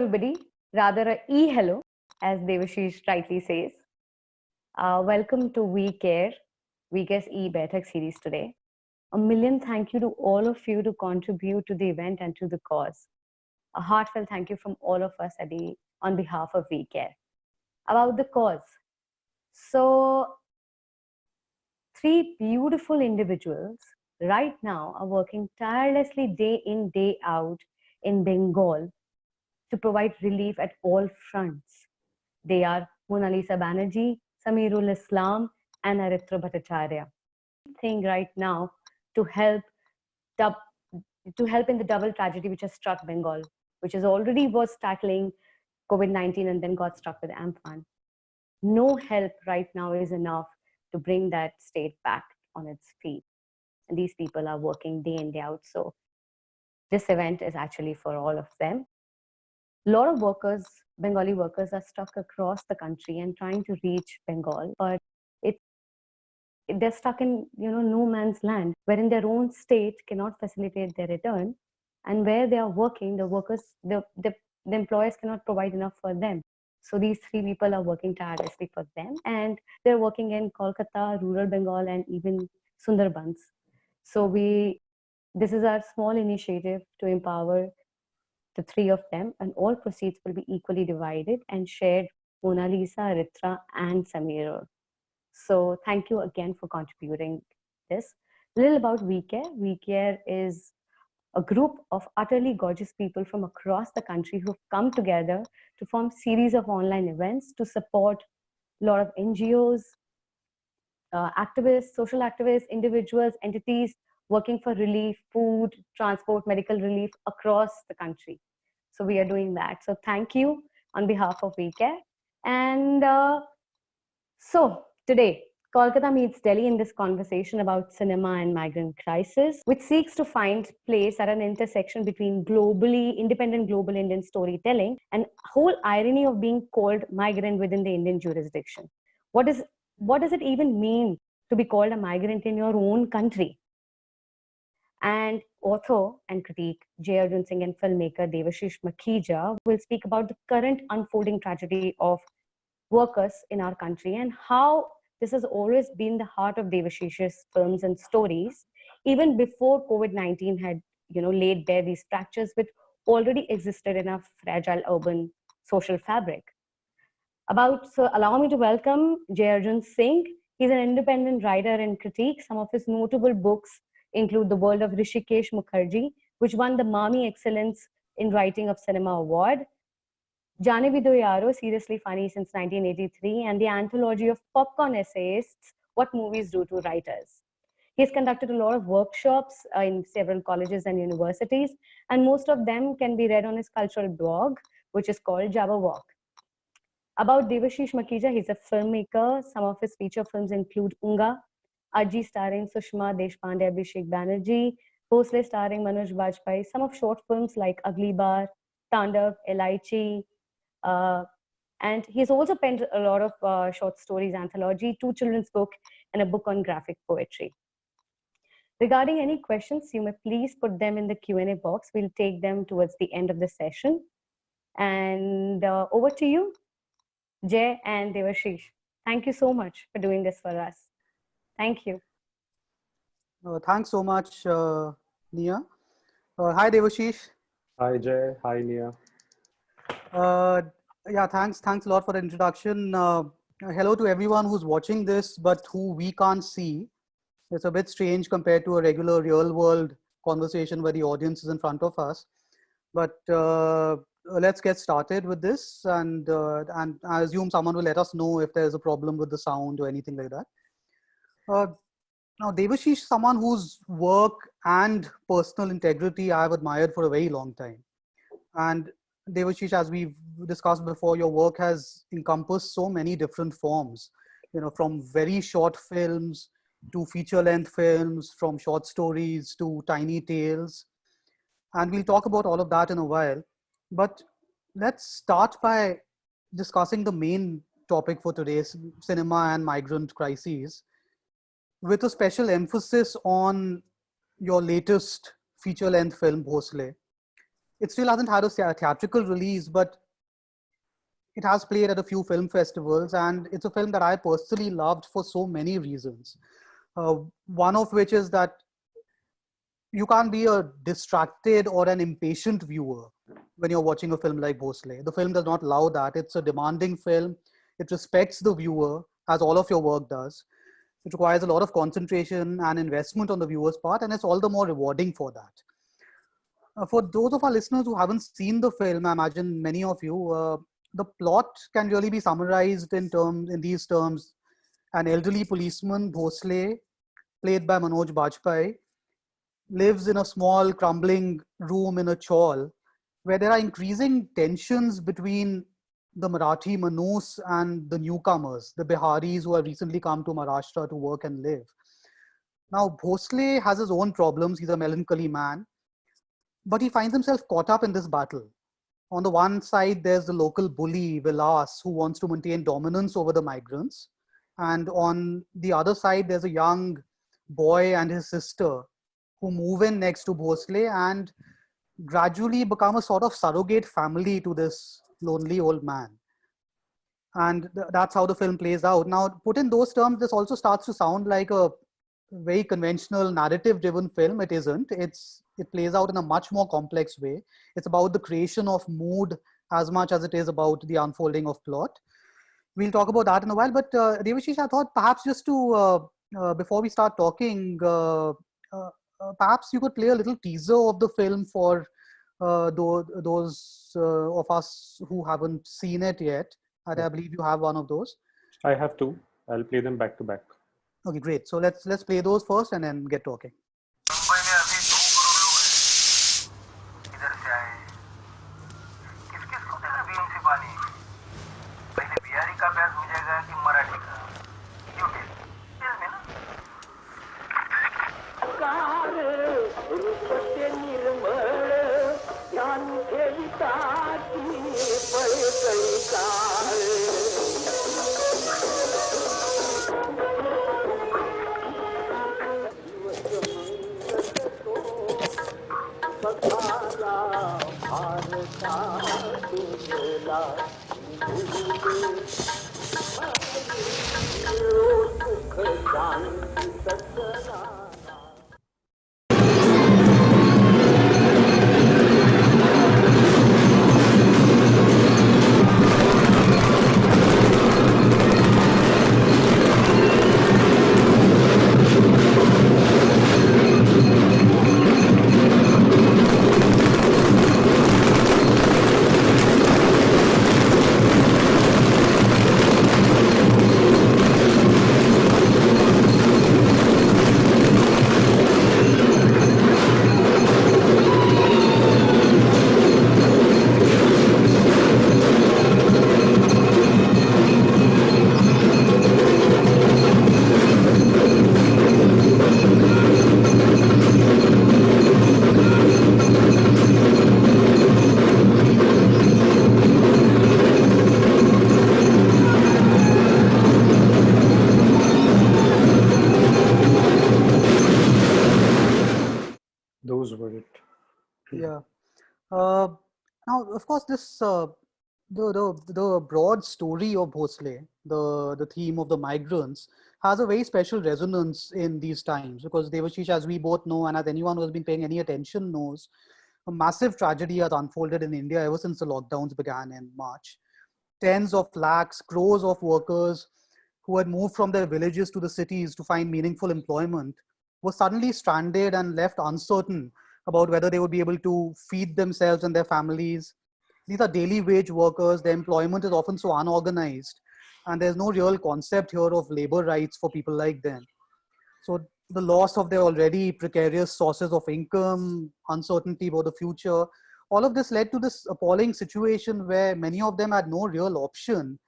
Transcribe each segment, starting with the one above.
everybody, rather a hello, as Devashish rightly says. Welcome to We Care, We Care's e-Baitak series today. A million thank you to all of you to contribute to the event and to the cause. A heartfelt thank you from all of us on behalf of We Care. About the cause. So, three beautiful individuals right now are working tirelessly day in, day out in Bengal to provide relief at all fronts. They are Mona Lisa Banerjee, Samirul Islam, and Aritra Bhattacharya. Thing right now to help in the double tragedy which has struck Bengal, which is already was tackling COVID-19 and then got struck with Amphan. No help right now is enough to bring that state back on its feet. And these people are working day in, day out. So this event is actually for all of them. A lot of workers, Bengali workers, are stuck across the country and trying to reach Bengal, but they're stuck in no man's land, where in their own state cannot facilitate their return, and where they are working, the employers cannot provide enough for them. So these three people are working tirelessly for them, and they're working in Kolkata, rural Bengal, and even Sundarbans. So this is our small initiative to empower the three of them, and all proceeds will be equally divided and shared Mona Lisa, Aritra, and Samir. So thank you again for contributing this. A little about We Care. We Care is a group of utterly gorgeous people from across the country who've come together to form series of online events to support a lot of NGOs, activists, social activists, individuals, entities working for relief, food, transport, medical relief across the country. So we are doing that. So thank you on behalf of We Care. And so today, Kolkata meets Delhi in this conversation about cinema and migrant crisis, which seeks to find place at an intersection between independent global Indian storytelling and whole irony of being called migrant within the Indian jurisdiction. What does it even mean to be called a migrant in your own country? And author and critique J. Arjun Singh and filmmaker Devashish Makhija will speak about the current unfolding tragedy of workers in our country and how this has always been the heart of Devashish's films and stories, even before COVID-19 had laid bare these fractures which already existed in our fragile urban social fabric. So allow me to welcome J. Arjun Singh. He's an independent writer and critique. Some of his notable books include The World of Hrishikesh Mukherjee, which won the Mami Excellence in Writing of Cinema Award, Jaane Bhi Do Yaaro, Seriously Funny since 1983, and the anthology of popcorn essayists, What Movies Do to Writers. He's conducted a lot of workshops in several colleges and universities, and most of them can be read on his cultural blog, which is called Jabberwock. About Devashish Makhija, he's a filmmaker. Some of his feature films include Unga, Aji starring Sushma Deshpande, Abhishek Banerjee, Bhosle starring Manoj Bajpayee, some of short films like Agli Baar, Tandav, Elaichi, and he's also penned a lot of short stories, anthology, 2 children's book, and a book on graphic poetry. Regarding any questions, you may please put them in the Q&A box. We'll take them towards the end of the session. And over to you, Jay and Devashish. Thank you so much for doing this for us. Thank you. Thanks so much, Nia. Hi, Devashish. Hi, Jay. Hi, Nia. Yeah, thanks a lot for the introduction. Hello to everyone who's watching this, but who we can't see. It's a bit strange compared to a regular real world conversation where the audience is in front of us. But let's get started with this, and I assume someone will let us know if there's a problem with the sound or anything like that. Now, Devashish is someone whose work and personal integrity I have admired for a very long time. And Devashish, as we've discussed before, your work has encompassed so many different forms, from very short films to feature-length films, from short stories to tiny tales. And we'll talk about all of that in a while. But let's start by discussing the main topic for today's cinema and migrant crises, with a special emphasis on your latest feature-length film, Bhosle. it still hasn't had a theatrical release, but it has played at a few film festivals, and it's a film that I personally loved for so many reasons. One of which is that you can't be a distracted or an impatient viewer when you're watching a film like Bhosle. The film does not allow that. It's a demanding film. It respects the viewer, as all of your work does. It requires a lot of concentration and investment on the viewer's part, and it's all the more rewarding for that. For those of our listeners who haven't seen the film, I imagine many of you, the plot can really be summarized in these terms. An elderly policeman, Bhosle, played by Manoj Bajpayee, lives in a small crumbling room in a chawl where there are increasing tensions between the Marathi Manus and the newcomers, the Biharis who have recently come to Maharashtra to work and live. Now, Bhosle has his own problems. He's a melancholy man, but he finds himself caught up in this battle. On the one side, there's the local bully, Vilas, who wants to maintain dominance over the migrants. And on the other side, there's a young boy and his sister who move in next to Bhosle and gradually become a sort of surrogate family to this lonely old man. And that's how the film plays out. Now, put in those terms, this also starts to sound like a very conventional narrative-driven film. It isn't. It plays out in a much more complex way. It's about the creation of mood as much as it is about the unfolding of plot. We'll talk about that in a while. But Devashish, I thought perhaps just to, before we start talking, perhaps you could play a little teaser of the film for those of us who haven't seen it yet. I believe you have one of those. I have two. I'll play them back to back. Okay, great. So let's play those first and then get talking. Mumbai में अभी 2 करोड़ लोग हैं इधर से आए किस किस को देगा बीएमसी पानी पहले बिहारी का अभ्यास हो जाएगा कि मराठी का क्यों दिल में ना कार रूपते निर्मल ध्यान ठेविता की पळे कळी car Those were it. Yeah. Now, of course, this the broad story of Bhosle, the theme of the migrants, has a very special resonance in these times because Devashish, as we both know, and as anyone who has been paying any attention knows, a massive tragedy has unfolded in India ever since the lockdowns began in March. Tens of lakhs, crores of workers who had moved from their villages to the cities to find meaningful employment were suddenly stranded and left uncertain about whether they would be able to feed themselves and their families. These are daily wage workers. Their employment is often so unorganized, and there's no real concept here of labor rights for people like them. So the loss of their already precarious sources of income, uncertainty about the future, all of this led to this appalling situation where many of them had no real option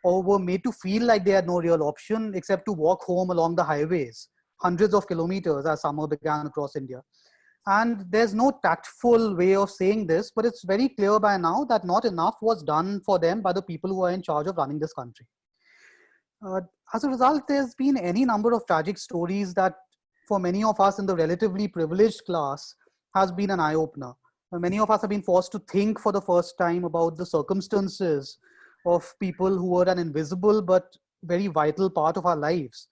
or were made to feel like they had no real option except to walk home along the highways, hundreds of kilometers as summer began across India. And there's no tactful way of saying this, but it's very clear by now that not enough was done for them by the people who are in charge of running this country. As a result, there's been any number of tragic stories that for many of us in the relatively privileged class has been an eye-opener. Many of us have been forced to think for the first time about the circumstances of people who were an invisible but very vital part of our lives,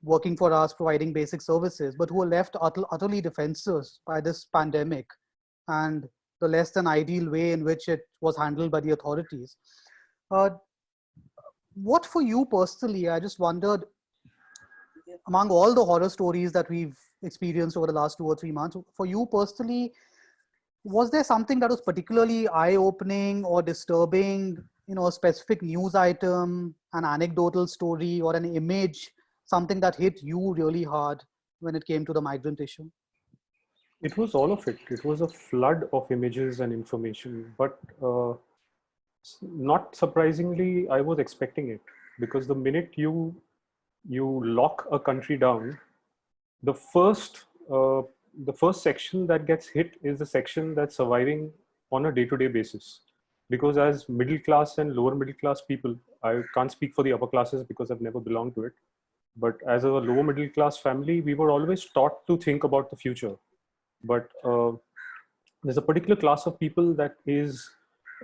working for us, providing basic services, but who were left utterly defenseless by this pandemic and the less than ideal way in which it was handled by the authorities. Uh, what for you personally, I just wondered, among all the horror stories that we've experienced over the last 2 or 3 months, for you personally, was there something that was particularly eye-opening or disturbing, a specific news item, an anecdotal story, or an image, something that hit you really hard when it came to the migrant issue? It was all of it. It was a flood of images and information, but not surprisingly, I was expecting it, because the minute you lock a country down, the first section that gets hit is the section that's surviving on a day-to-day basis. Because as middle class and lower middle class people, I can't speak for the upper classes because I've never belonged to it, but as a lower middle class family, we were always taught to think about the future. But there's a particular class of people that is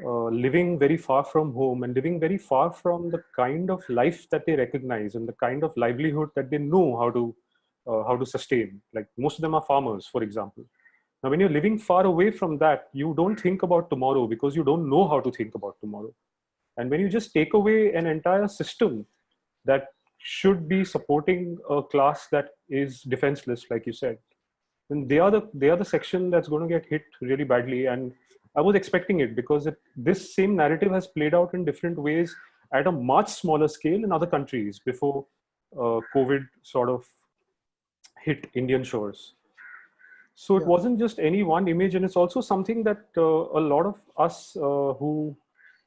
living very far from home and living very far from the kind of life that they recognize and the kind of livelihood that they know how to sustain. Like most of them are farmers, for example. Now, when you're living far away from that, you don't think about tomorrow because you don't know how to think about tomorrow. And when you just take away an entire system that should be supporting a class that is defenseless, like you said, then they are the section that's going to get hit really badly. And I was expecting it, because this same narrative has played out in different ways at a much smaller scale in other countries before COVID sort of hit Indian shores. So it wasn't just any one image, and it's also something that a lot of us who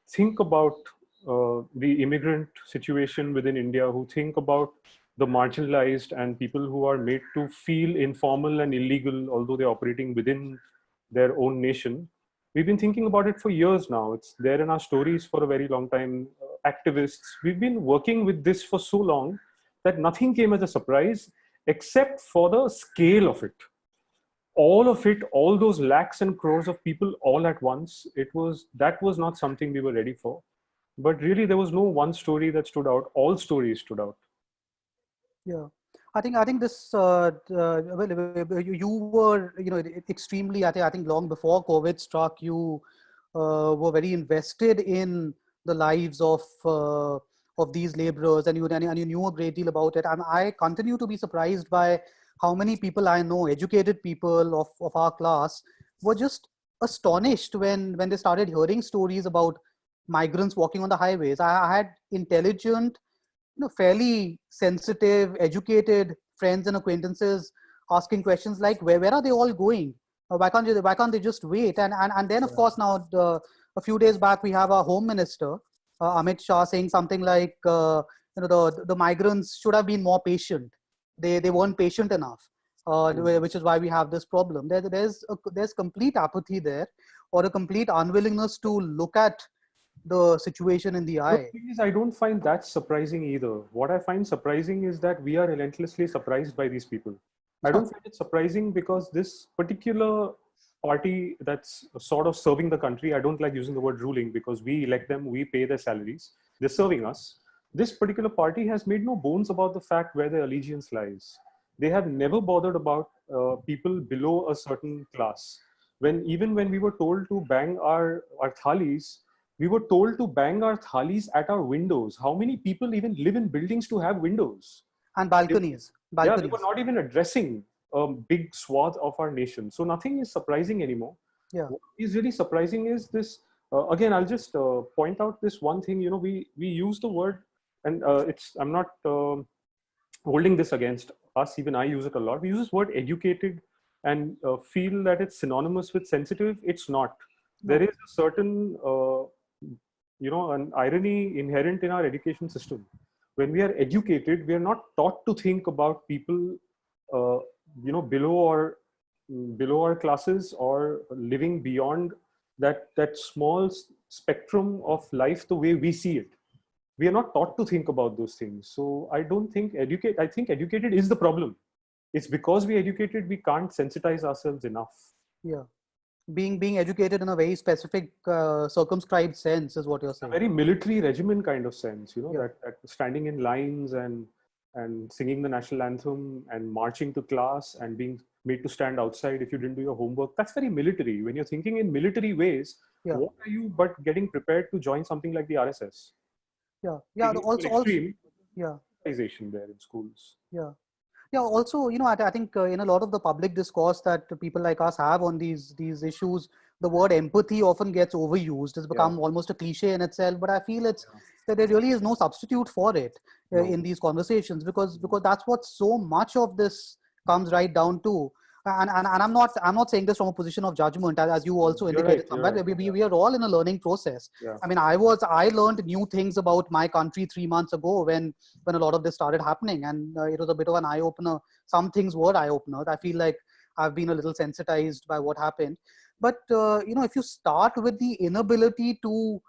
think about the immigrant situation within India, who think about the marginalized and people who are made to feel informal and illegal, although they're operating within their own nation. We've been thinking about it for years now. It's there in our stories for a very long time. Activists, we've been working with this for so long that nothing came as a surprise except for the scale of it. All of it, all those lakhs and crores of people all at once, that was not something we were ready for. But really, there was no one story that stood out. All stories stood out. Yeah, I think this. Well, you were, extremely. I think long before COVID struck, you were very invested in the lives of these laborers, and you knew a great deal about it. And I continue to be surprised by how many people I know, educated people of our class, were just astonished when they started hearing stories about migrants walking on the highways. I had intelligent, fairly sensitive, educated friends and acquaintances asking questions like, where are they all going? Why can't they just wait? And then, of course, now a few days back, we have our Home Minister, Amit Shah, saying something like, the migrants should have been more patient. They weren't patient enough, which is why we have this problem. There's complete apathy there, or a complete unwillingness to look at the situation in the eye. I don't find that surprising either. What I find surprising is that we are relentlessly surprised by these people. I don't find it surprising because this particular party that's sort of serving the country, I don't like using the word ruling because we elect them, we pay their salaries, they're serving us. This particular party has made no bones about the fact where their allegiance lies. They have never bothered about people below a certain class. Even when we were told to bang our thalis, we were told to bang our thalis at our windows. How many people even live in buildings to have windows? And balconies. Yeah, they were not even addressing a big swath of our nation. So nothing is surprising anymore. Yeah. What is really surprising is this. Again, I'll just point out this one thing. We use the word, and I'm not holding this against us. Even I use it a lot. We use this word educated and feel that it's synonymous with sensitive. It's not. No. There is a certain an irony inherent in our education system. When we are educated, we are not taught to think about people, below our classes or living beyond that small spectrum of life the way we see it. We are not taught to think about those things. So I don't think I think educated is the problem. It's because we're educated, we can't sensitize ourselves enough. Yeah. being educated in a very specific circumscribed sense is what you're A saying. very military regiment kind of sense, you know, Yeah. that standing in lines and singing the national anthem and marching to class and being made to stand outside if you didn't do your homework. That's very military. When you're thinking in military ways, Yeah. what are you but getting prepared to join something like the RSS? Yeah. Taking it to an Also, extreme yeah. civilization there in schools. Yeah. Yeah, also, I think in a lot of the public discourse that people like us have on these issues, the word empathy often gets overused. It's become almost a cliche in itself, but I feel that there really is no substitute for it No. in these conversations, because that's what so much of this comes right down to. And I'm not saying this from a position of judgment, as you also You're indicated right, you're somewhere. right. We are all in a learning process. Yeah. I mean, I learned new things about my country 3 months ago when a lot of this started happening, and it was a bit of an eye opener. Some things were eye openers. I feel like I've been a little sensitized by what happened. But if you start with the inability to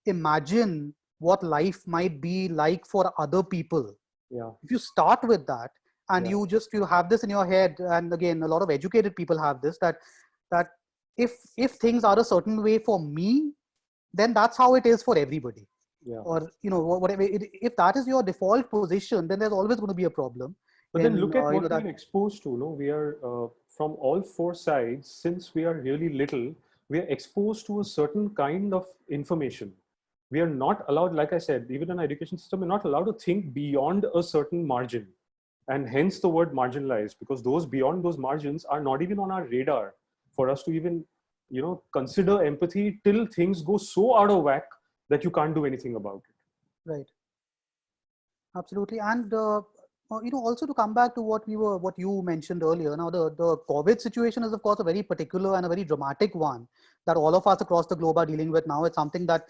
imagine what life might be like for other people, Yeah. if you start with that, and Yeah. you have this in your head, and again, a lot of educated people have this, that if things are a certain way for me, then that's how it is for everybody. Yeah. Or whatever, if that is your default position, then there's always going to be a problem. But then look at what that we're exposed to. No, we are from all four sides. Since we are really little, we are exposed to a certain kind of information. We are not allowed, like I said, even in our education system, we're not allowed to think beyond a certain margin, and hence the word marginalized, because those beyond those margins are not even on our radar for us to even, consider empathy till things go so out of whack that you can't do anything about it. right. Absolutely. And also to come back to what you mentioned earlier. Now, the COVID situation is, of course, a very particular and a very dramatic one that all of us across the globe are dealing with now. It's something that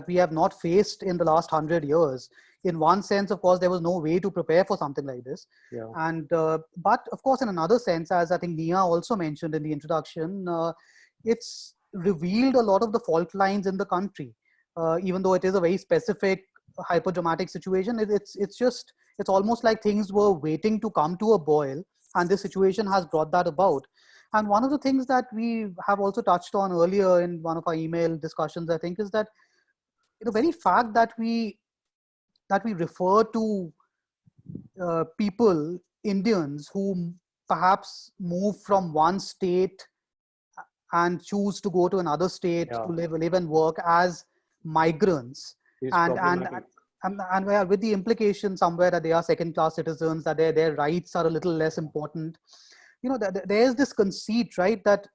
we have not faced in the last 100 years. In one sense, of course, there was no way to prepare for something like this. Yeah. And but of course, in another sense, as I think Nia also mentioned in the introduction, it's revealed a lot of the fault lines in the country. Even though it is a very specific, hyper dramatic situation, it's almost like things were waiting to come to a boil, and this situation has brought that about. And one of the things that we have also touched on earlier in one of our email discussions, I think, is that the very fact that we refer to people, Indians, who perhaps move from one state and choose to go to another state to live and work as migrants, and with the implication somewhere that they are second-class citizens, that their rights are a little less important. There's this conceit, right, that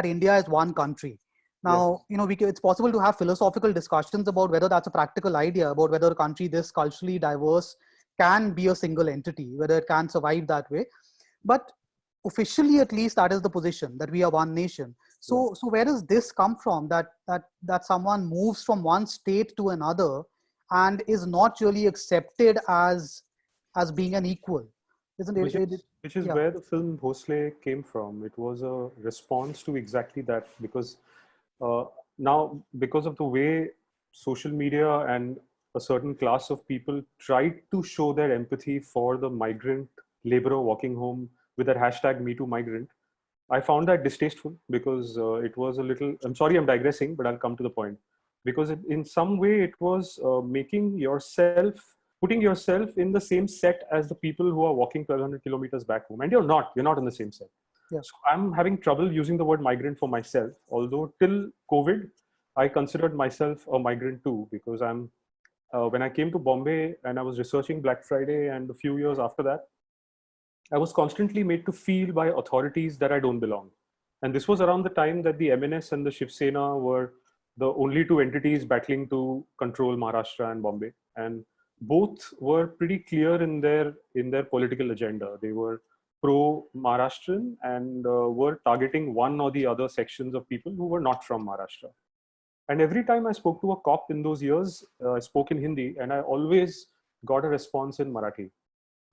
India is one country. Now, it's possible to have philosophical discussions about whether that's a practical idea, about whether a country this culturally diverse can be a single entity, whether it can survive that way. But officially, at least, that is the position, that we are one nation. So where does this come from, that someone moves from one state to another and is not really accepted as being an equal? Isn't it? Which is where the film Bhosle came from. It was a response to exactly that, because now, because of the way social media and a certain class of people tried to show their empathy for the migrant laborer walking home with that hashtag #MeTooMigrant, I found that distasteful, because it was a little, I'm sorry I'm digressing, but I'll come to the point. Because in some way it was putting yourself in the same set as the people who are walking 1,200 kilometers back home. And you're not in the same set. Yeah. So I'm having trouble using the word migrant for myself, although till COVID, I considered myself a migrant too, because when I came to Bombay and I was researching Black Friday, and a few years after that, I was constantly made to feel by authorities that I don't belong. And this was around the time that the MNS and the Shiv Sena were the only two entities battling to control Maharashtra and Bombay. And both were pretty clear in their political agenda. They were pro-Maharashtrian and were targeting one or the other sections of people who were not from Maharashtra. And every time I spoke to a cop in those years, I spoke in Hindi, and I always got a response in Marathi.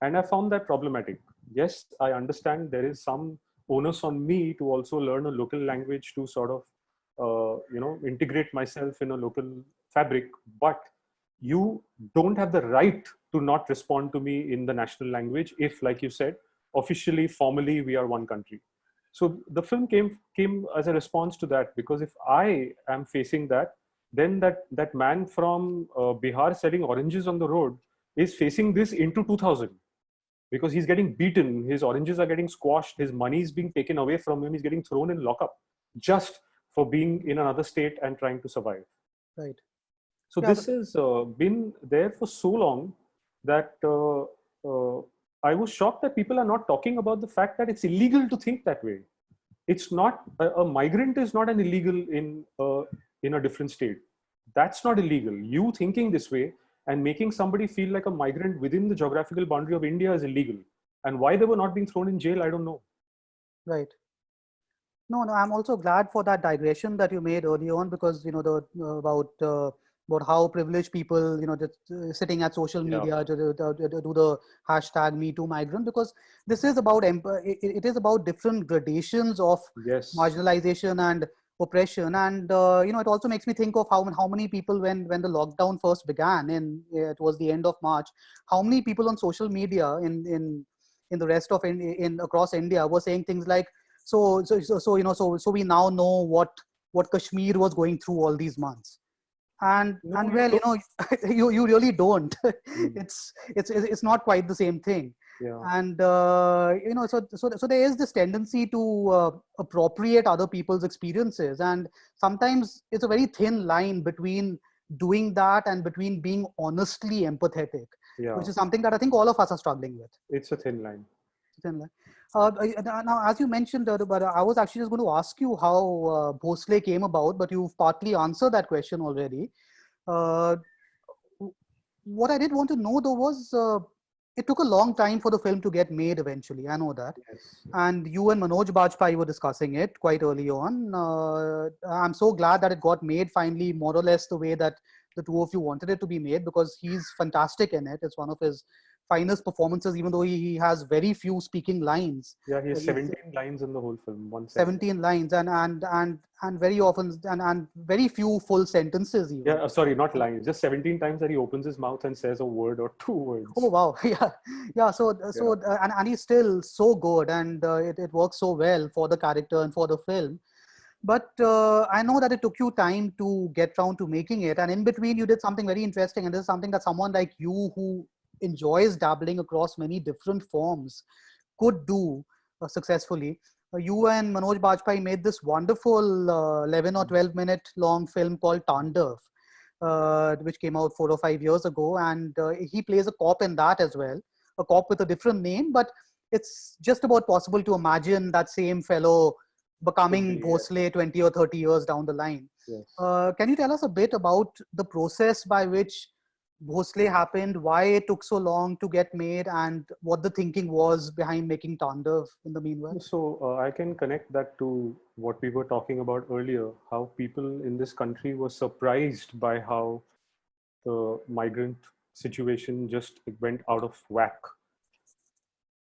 And I found that problematic. Yes, I understand there is some onus on me to also learn a local language to sort of, integrate myself in a local fabric. But you don't have the right to not respond to me in the national language if, like you said, officially, formally, we are one country. So the film came as a response to that, because if I am facing that, then that man from Bihar selling oranges on the road is facing this into 2000, because he's getting beaten, his oranges are getting squashed, his money is being taken away from him, he's getting thrown in lockup just for being in another state and trying to survive. Right. So Yeah, this has been there for so long that I was shocked that people are not talking about the fact that it's illegal to think that way. It's not a migrant is not an illegal in a different state. That's not illegal. You thinking this way and making somebody feel like a migrant within the geographical boundary of India is illegal. And why they were not being thrown in jail, I don't know. right. No, I'm also glad for that digression that you made early on, because about how privileged people, just sitting at social media to do the hashtag Me Too Migrant, because this is about it is about different gradations of Yes. marginalization and oppression, and it also makes me think of how many people, when the lockdown first began towards the end of March, how many people on social media in the rest of in across India were saying things like, so we now know what Kashmir was going through all these months. And well, you really don't. It's not quite the same thing. Yeah. And so there is this tendency to appropriate other people's experiences, and sometimes it's a very thin line between doing that and between being honestly empathetic, which is something that I think all of us are struggling with. It's a thin line. Now, as you mentioned, but I was actually just going to ask you how Bhosle came about, but you've partly answered that question already. What I did want to know, though, was it took a long time for the film to get made eventually. I know that. Yes. And you and Manoj Bajpayee were discussing it quite early on. I'm so glad that it got made finally, more or less the way that the two of you wanted it to be made, because he's fantastic in it. It's one of his finest performances, even though he has very few speaking lines. Yeah, he has 17 lines in the whole film. 17 lines and very often and very few full sentences even. Yeah, sorry, not lines. Just 17 times that he opens his mouth and says a word or two words. Oh wow, yeah. And he's still so good, and it works so well for the character and for the film. But I know that it took you time to get around to making it, and in between you did something very interesting, and this is something that someone like you, who enjoys dabbling across many different forms, could do successfully. You and Manoj Bajpayee made this wonderful 11 or 12 minute long film called Tandav, which came out 4 or 5 years ago, and he plays a cop in that as well, a cop with a different name, but it's just about possible to imagine that same fellow becoming Bhosle 20 or 30 years down the line. Yes. Can you tell us a bit about the process by which Bhosle happened, why it took so long to get made, and what the thinking was behind making Tandav in the meanwhile? So I can connect that to what we were talking about earlier, how people in this country were surprised by how the migrant situation just went out of whack.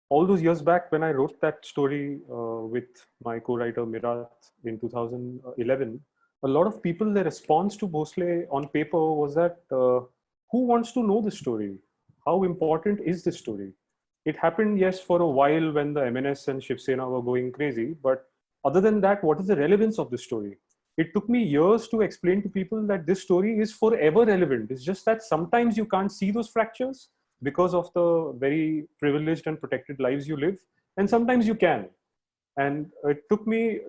All those years back when I wrote that story with my co-writer Mirat in 2011, a lot of people, their response to Bhosle on paper was that, who wants to know this story? How important is this story? It happened, yes, for a while when the MNS and Shiv Sena were going crazy, but other than that, what is the relevance of this story? It took me years to explain to people that this story is forever relevant. It's just that sometimes you can't see those fractures because of the very privileged and protected lives you live, and sometimes you can. And it took me,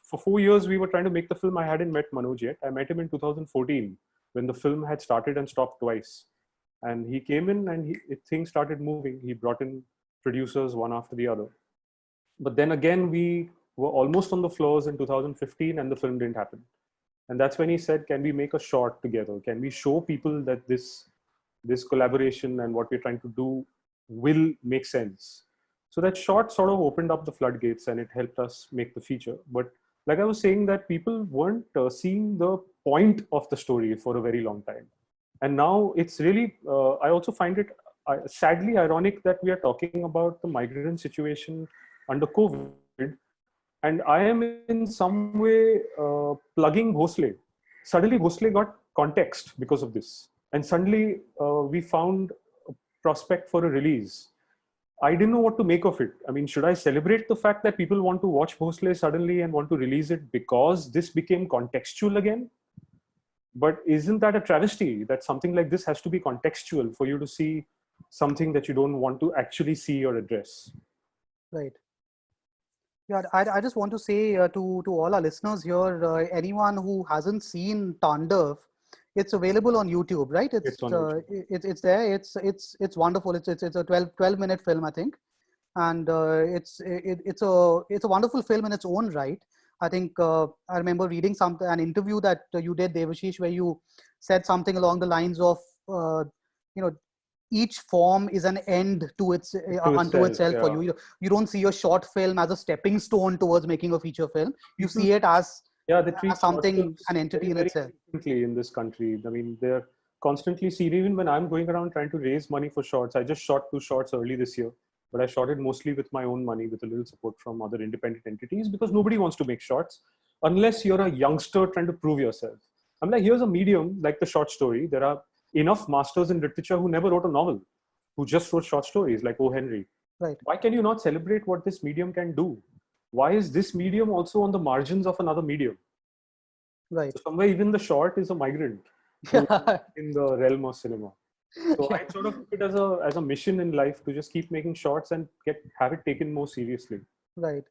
for 4 years we were trying to make the film. I hadn't met Manoj yet. I met him in 2014 when the film had started and stopped twice. And he came in and things started moving. He brought in producers one after the other. But then again, we were almost on the floors in 2015 and the film didn't happen. And that's when he said, can we make a short together? Can we show people that this collaboration and what we're trying to do will make sense? So that short sort of opened up the floodgates and it helped us make the feature. But like I was saying, that people weren't seeing the point of the story for a very long time. And now it's really, I also find it sadly ironic that we are talking about the migrant situation under COVID. And I am in some way plugging Bhosle. Suddenly Bhosle got context because of this. And suddenly we found a prospect for a release. I didn't know what to make of it. I mean, should I celebrate the fact that people want to watch Bhosle suddenly and want to release it because this became contextual again? But isn't that a travesty that something like this has to be contextual for you to see something that you don't want to actually see or address? Right. Yeah, I just want to say to all our listeners here, anyone who hasn't seen Tandav, it's available on YouTube, right? It's on YouTube. It's there. It's wonderful. It's a 12-minute film, I think, and it's a wonderful film in its own right. I think I remember reading an interview that you did, Devashish, where you said something along the lines of you know, each form is an end to unto itself yeah. for you. You don't see a short film as a stepping stone towards making a feature film. You see it as they treat something, an entity in very itself. differently in this country. I mean, they're constantly seen. Even when I'm going around trying to raise money for shorts, I just shot 2 shorts early this year, but I shot it mostly with my own money, with a little support from other independent entities, because nobody wants to make shorts unless you're a youngster trying to prove yourself. I'm like, here's a medium like the short story. There are enough masters in literature who never wrote a novel, who just wrote short stories like O. Henry. Right. Why can you not celebrate what this medium can do? Why is this medium also on the margins of another medium? Right. So somewhere even the short is a migrant in the realm of cinema. So I sort of took it as a mission in life to just keep making shorts and have it taken more seriously. Right.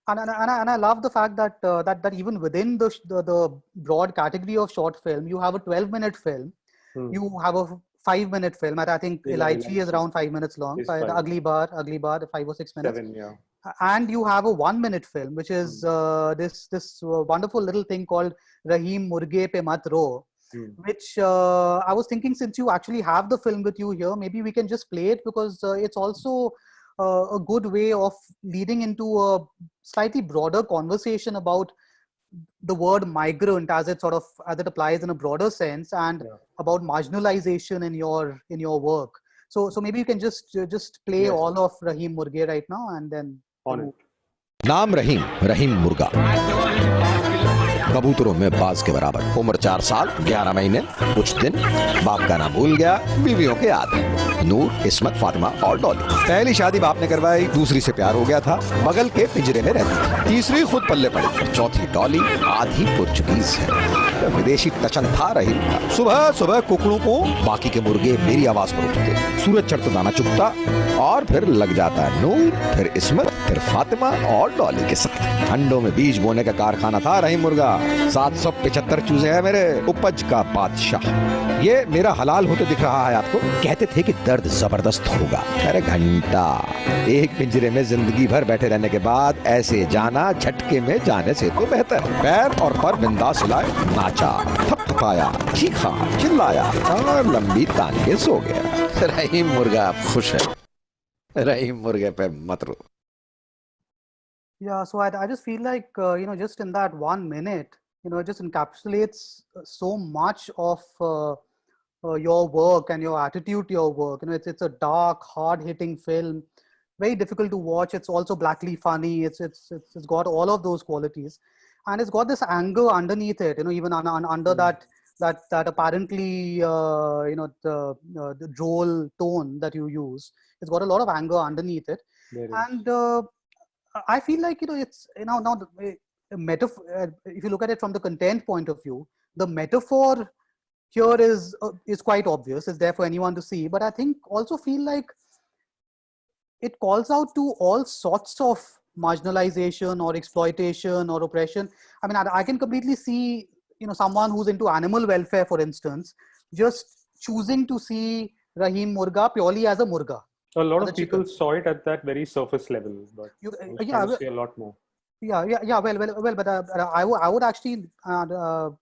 And I love the fact that that even within the broad category of short film, you have a 12-minute film, you have a 5-minute film. I think Elaichi is around 5 minutes long. The Ugly Bar, 5 or 6 minutes. 7, yeah. And you have a 1-minute film, which is this wonderful little thing called Rahim Murge Pe Mat Ro, which I was thinking, since you actually have the film with you here, maybe we can just play it, because it's also a good way of leading into a slightly broader conversation about the word migrant as it applies in a broader sense, and about marginalization in your work. So maybe you can just play all of Rahim Murge right now, and then on it. नाम रहीम मुर्गा, कबूतरों में बाज के बराबर, उम्र 4 साल 11 महीने कुछ दिन, बाप का नाम भूल गया, बीवियों के याद है, नूर, इस्मत, फातिमा और डॉली। पहली शादी बाप ने करवाई, दूसरी से प्यार हो गया था, बगल के पिंजरे में रहती थी, तीसरी खुद पल्ले पड़ी, चौथी डॉली आधी पुर्तगीज है, विदेशी टचन था रहीम का। सुबह सुबह कुकड़ों को बाकी के मुर्गे मेरी आवाज पर उठते, सूरज चढ़ता दाना चुगता और फिर लग जाता है नूर, फिर इस्मत, फिर फातिमा और डॉली के साथ। अंडों में बीज बोने का कारखाना था रहीम मुर्गा। 775 चूजे हैं मेरे, उपज का बादशाह। ये मेरा हलाल होते दिख रहा है आपको? कहते थे कि दर्द जबरदस्त होगा। अरे घंटा, एक पिंजरे में जिंदगी भर बैठे रहने के बाद ऐसे जाना झटके में जाने से तो बेहतर। पैर और पर बिंदास हिलाए, नाचा, थपथपाया, चीखा, चिल्लाया और लंबी तान के सो गया। रहीम मुर्गा खुश है, रहीम मुर्गे पे मत रो। Yeah, so I just feel like, just in that 1 minute, it just encapsulates so much of your work and your attitude to your work. It's a dark, hard-hitting film, very difficult to watch. It's also blackly funny. It's got all of those qualities, and it's got this anger underneath it. Even under that apparently the droll tone that you use, it's got a lot of anger underneath it, and I feel like it's now the metaphor. If you look at it from the content point of view, the metaphor here is quite obvious. It's there for anyone to see. But I think also feel like it calls out to all sorts of marginalization or exploitation or oppression. I mean, I can completely see someone who's into animal welfare, for instance, just choosing to see Rahim Murga purely as a murga. A lot of people saw it at that very surface level, but I see a lot more. Well, but I would actually, I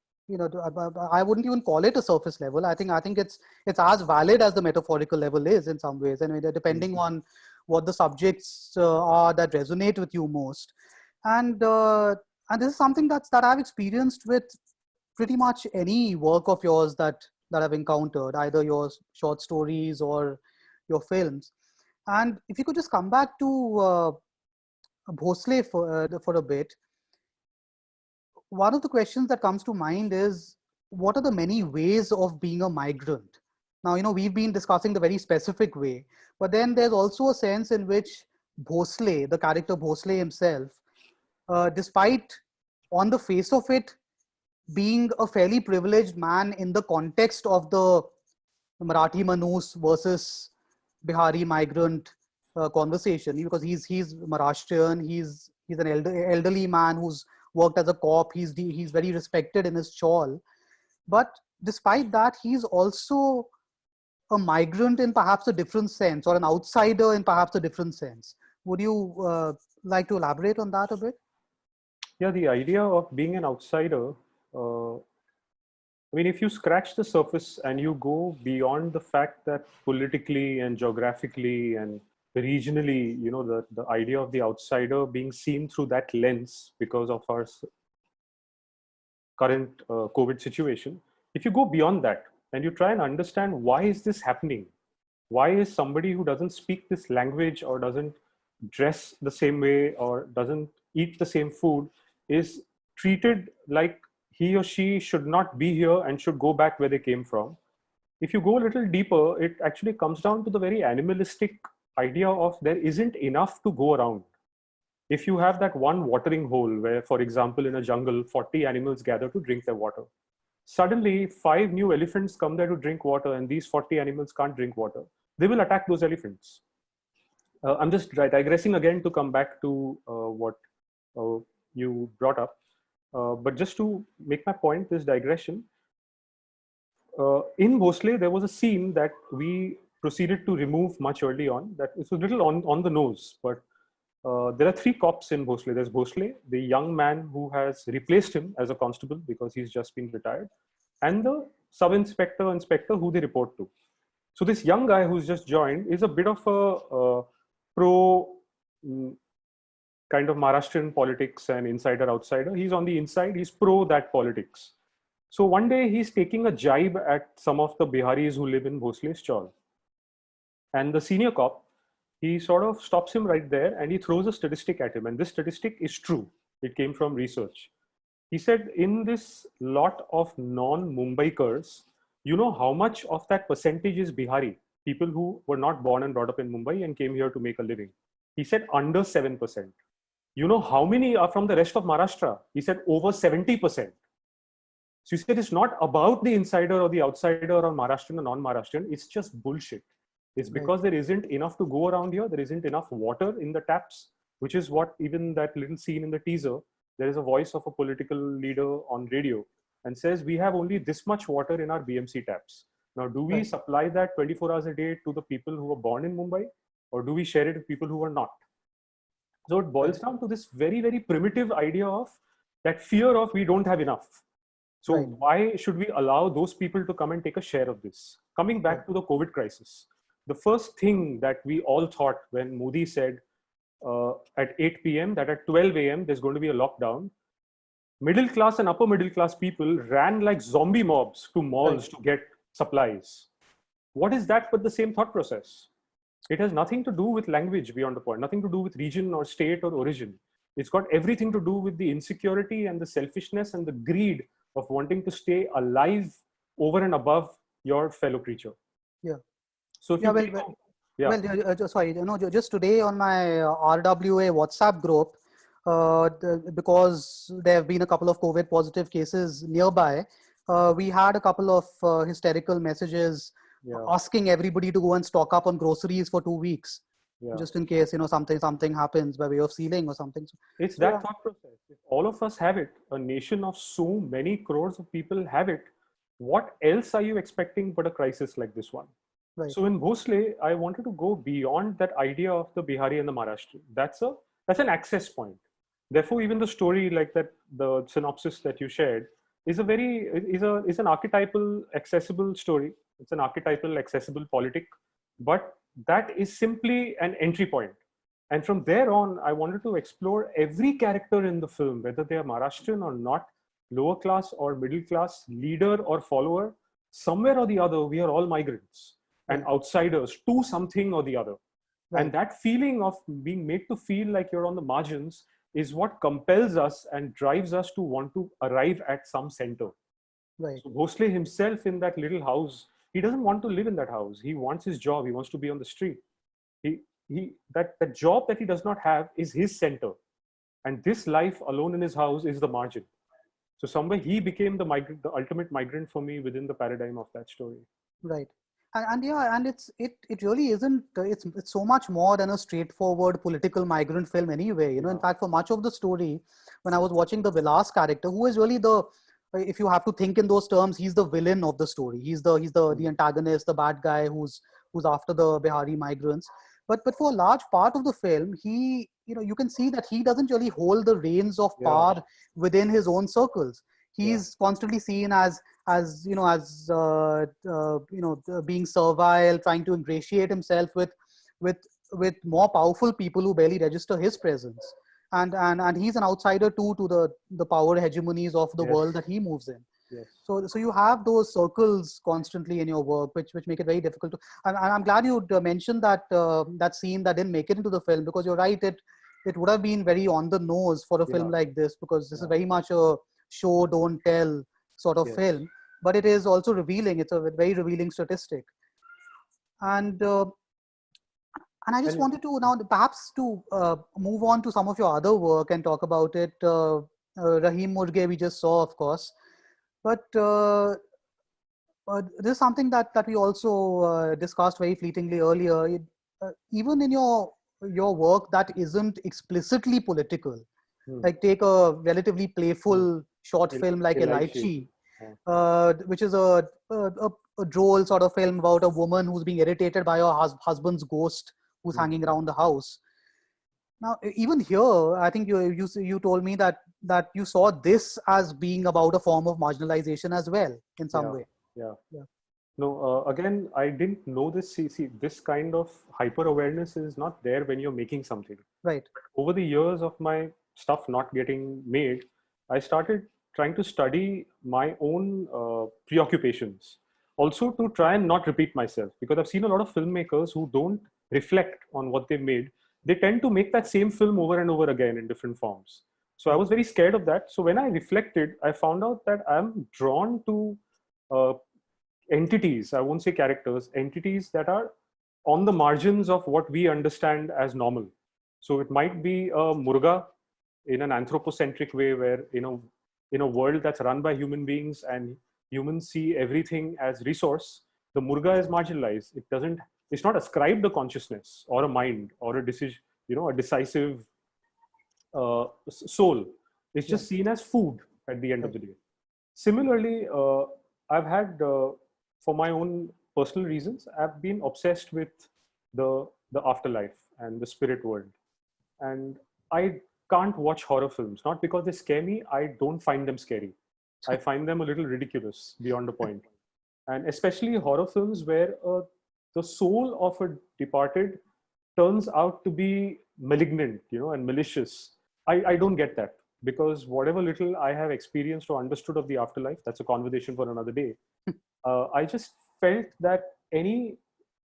wouldn't even call it a surface level. I think it's as valid as the metaphorical level is in some ways, and depending on what the subjects are that resonate with you most, and this is something that I've experienced with pretty much any work of yours that I've encountered, either your short stories or your films. And if you could just come back to Bhosle for a bit, one of the questions that comes to mind is, what are the many ways of being a migrant? Now, we've been discussing the very specific way, but then there's also a sense in which Bhosle, the character Bhosle himself, despite on the face of it being a fairly privileged man in the context of the Marathi Manus versus Bihari migrant conversation, because he's Maharashtrian, he's an elderly man who's worked as a cop, he's very respected in his chawl, but despite that, he's also a migrant in perhaps a different sense, or an outsider in perhaps a different sense. Would you like to elaborate on that a bit? Yeah, the idea of being an outsider, I mean, if you scratch the surface and you go beyond the fact that politically and geographically and regionally, the idea of the outsider being seen through that lens because of our current COVID situation, if you go beyond that and you try and understand why is this happening, why is somebody who doesn't speak this language or doesn't dress the same way or doesn't eat the same food is treated like he or she should not be here and should go back where they came from. If you go a little deeper, it actually comes down to the very animalistic idea of there isn't enough to go around. If you have that one watering hole where, for example, in a jungle, 40 animals gather to drink their water. Suddenly, 5 new elephants come there to drink water and these 40 animals can't drink water. They will attack those elephants. I'm just digressing again to come back to what you brought up. But just to make my point, this digression, in Bhosle, there was a scene that we proceeded to remove much early on. That it was a little on the nose, but there are 3 cops in Bhosle. There's Bhosle, the young man who has replaced him as a constable because he's just been retired, and the sub-inspector, inspector who they report to. So this young guy who's just joined is a bit of a pro kind of Maharashtrian politics and insider outsider. He's on the inside, he's pro that politics. So one day he's taking a jibe at some of the Biharis who live in Bhosle's chawl. And the senior cop, he sort of stops him right there and he throws a statistic at him. And this statistic is true. It came from research. He said, in this lot of non-Mumbaikars, you know how much of that percentage is Bihari? People who were not born and brought up in Mumbai and came here to make a living. He said under 7%. You know how many are from the rest of Maharashtra? He said over 70%. So he said it's not about the insider or the outsider or Maharashtrian or non-Maharashtrian. It's just bullshit. It's because there isn't enough to go around here. There isn't enough water in the taps, which is what even that little scene in the teaser, there is a voice of a political leader on radio and says, we have only this much water in our BMC taps. Now, do we supply that 24 hours a day to the people who were born in Mumbai, or do we share it with people who are not? So it boils down to this very, very primitive idea of that fear of we don't have enough. So why should we allow those people to come and take a share of this? Coming back to the COVID crisis, the first thing that we all thought when Modi said at 8 p.m. that at 12 a.m. there's going to be a lockdown, middle class and upper middle class people ran like zombie mobs to malls to get supplies. What is that but the same thought process? It has nothing to do with language beyond the point, nothing to do with region or state or origin. It's got everything to do with the insecurity and the selfishness and the greed of wanting to stay alive over and above your fellow creature. Yeah. So if sorry, just today on my RWA WhatsApp group, because there have been a couple of COVID positive cases nearby, we had a couple of hysterical messages asking everybody to go and stock up on groceries for 2 weeks, just in case something happens by way of sealing or something. It's that thought process. If all of us have it, a nation of so many crores of people have it, what else are you expecting but a crisis like this one? Right. So in Bhosle, I wanted to go beyond that idea of the Bihari and the Maharashtrian. That's an access point. Therefore, even the story like that, the synopsis that you shared, is an archetypal, accessible story. It's an archetypal, accessible politic, but that is simply an entry point. And from there on, I wanted to explore every character in the film, whether they are Maharashtrian or not, lower class or middle class, leader or follower, somewhere or the other, we are all migrants and outsiders to something or the other. Right. And that feeling of being made to feel like you're on the margins is what compels us and drives us to want to arrive at some center. Right. So Bhosle himself in that little house, he doesn't want to live in that house. He wants his job. He wants to be on the street. That job that he does not have is his center. And this life alone in his house is the margin. So somewhere he became the migrant, the ultimate migrant for me within the paradigm of that story. Right. And yeah, and it really isn't, it's so much more than a straightforward political migrant film anyway. You know, in fact, for much of the story, when I was watching the Vilas character, who is really if you have to think in those terms, he's the villain of the story. He's the antagonist, the bad guy who's after the Bihari migrants. But for a large part of the film, you can see that he doesn't really hold the reins of power within his own circles. He's constantly seen as being servile, trying to ingratiate himself with more powerful people who barely register his presence. And he's an outsider too to the power hegemonies of the world that he moves in. Yes. So you have those circles constantly in your work, which make it very difficult to. And I'm glad you mentioned that scene that didn't make it into the film, because you're right. It would have been very on the nose for a film like this, because this is very much a show don't tell sort of film. But it is also revealing. It's a very revealing statistic. And I just wanted to now perhaps to move on to some of your other work and talk about it. Rahim Murge we just saw, of course. But this is something that we also discussed very fleetingly earlier. Even in your work that isn't explicitly political, like take a relatively playful short film like Elaichi, which is a droll sort of film about a woman who's being irritated by her husband's ghost who's hanging around the house. Now, even here, I think you told me that you saw this as being about a form of marginalization as well, in some way. Yeah. No, again, I didn't know this. See, this kind of hyper awareness is not there when you're making something. Right. Over the years of my stuff not getting made, I started trying to study my own preoccupations, also to try and not repeat myself, because I've seen a lot of filmmakers who don't reflect on what they made. They tend to make that same film over and over again in different forms. So I was very scared of that. So when I reflected, I found out that I'm drawn to entities, I won't say characters, entities that are on the margins of what we understand as normal. So it might be a murga in an anthropocentric way, where in a world that's run by human beings and humans see everything as resource, the murga is marginalized. It's not ascribed a consciousness or a mind or a decision, a decisive soul. It's just seen as food at the end of the day. Similarly, I've had, for my own personal reasons, I've been obsessed with the afterlife and the spirit world. And I can't watch horror films, not because they scare me. I don't find them scary. I find them a little ridiculous beyond a point. And especially horror films where the soul of a departed turns out to be malignant, and malicious. I don't get that, because whatever little I have experienced or understood of the afterlife, that's a conversation for another day. I just felt that any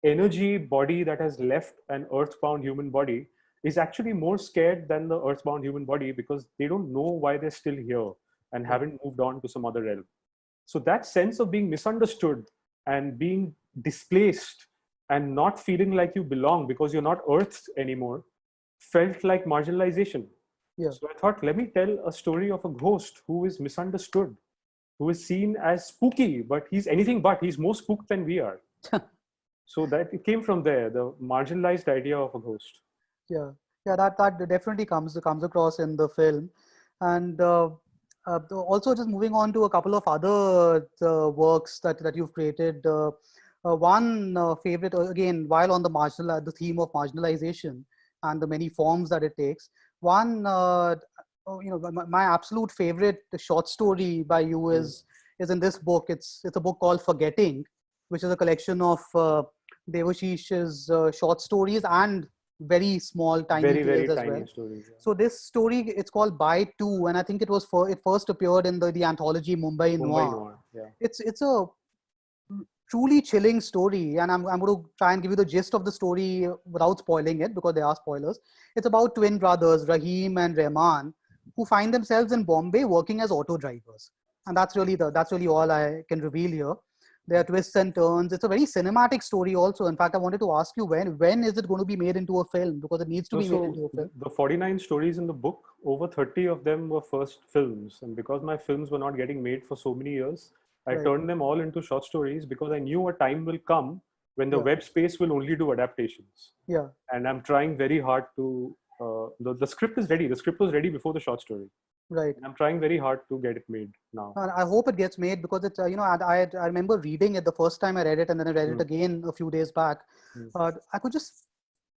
energy body that has left an earthbound human body is actually more scared than the earthbound human body, because they don't know why they're still here and haven't moved on to some other realm. So that sense of being misunderstood and being displaced and not feeling like you belong because you're not earthed anymore felt like marginalization. So I thought, let me tell a story of a ghost who is misunderstood, who is seen as spooky, but he's anything but. He's more spooked than we are. So that it came from there, the marginalized idea of a ghost. Yeah, that definitely comes across in the film. And also, just moving on to a couple of other works that you've created. One favorite, again, while on the theme of marginalization and the many forms that it takes. One, my absolute favorite short story by you is in this book. It's a book called Forgetting, which is a collection of Devashish's short stories and very small, tiny tales as well. Stories, yeah. So this story, it's called By Two, and I think it first appeared in the anthology Mumbai Noir. Yeah. It's a truly chilling story, and I'm going to try and give you the gist of the story without spoiling it, because there are spoilers. It's about twin brothers, Rahim and Rehman, who find themselves in Bombay working as auto drivers, and that's really all I can reveal here. There are twists and turns. It's a very cinematic story also. In fact, I wanted to ask you when is it going to be made into a film, because it needs to be made into a film. The 49 stories in the book, over 30 of them were first films. And because my films were not getting made for so many years, I Right. turned them all into short stories, because I knew a time will come when the Yeah. web space will only do adaptations. Yeah. And I'm trying very hard to, the script is ready. The script was ready before the short story. Right. And I'm trying very hard to get it made now. And I hope it gets made, because it's, I remember reading it the first time I read it, and then I read it again a few days back. I could just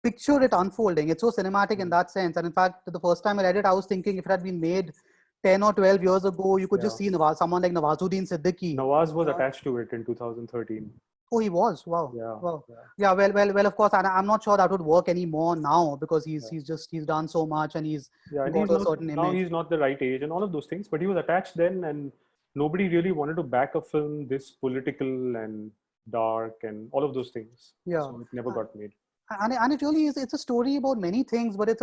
picture it unfolding. It's so cinematic in that sense. And in fact, the first time I read it, I was thinking if it had been made 10 or 12 years ago, you could just see someone like Nawazuddin Siddiqui. Nawaz was attached to it in 2013. Oh, he was. Wow. Yeah. Wow. Yeah. Well. Of course, and I'm not sure that would work anymore now, because he's done so much, and he's and got a certain now image. he's not the right age and all of those things. But he was attached then, and nobody really wanted to back a film this political and dark and all of those things. Yeah. So it never got made. And it really is. It's a story about many things, but it's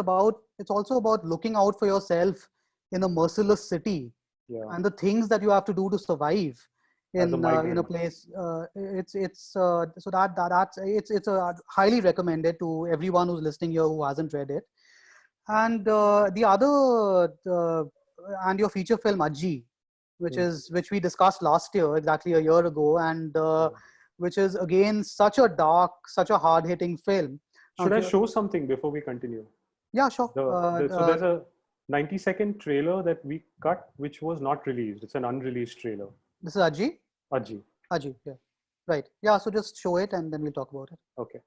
also about looking out for yourself in a merciless city, and the things that you have to do to survive in a place. It's highly recommended to everyone who's listening here who hasn't read it. And the other and your feature film Ajji, which we discussed last year, exactly a year ago, and which is again such a dark, such a hard-hitting film. Should I show something before we continue? Yeah, sure. So there's a 90-second trailer that we cut, which was not released. It's an unreleased trailer. This is Ajji? Ajji, yeah. Right. Yeah, so just show it and then we'll talk about it. Okay.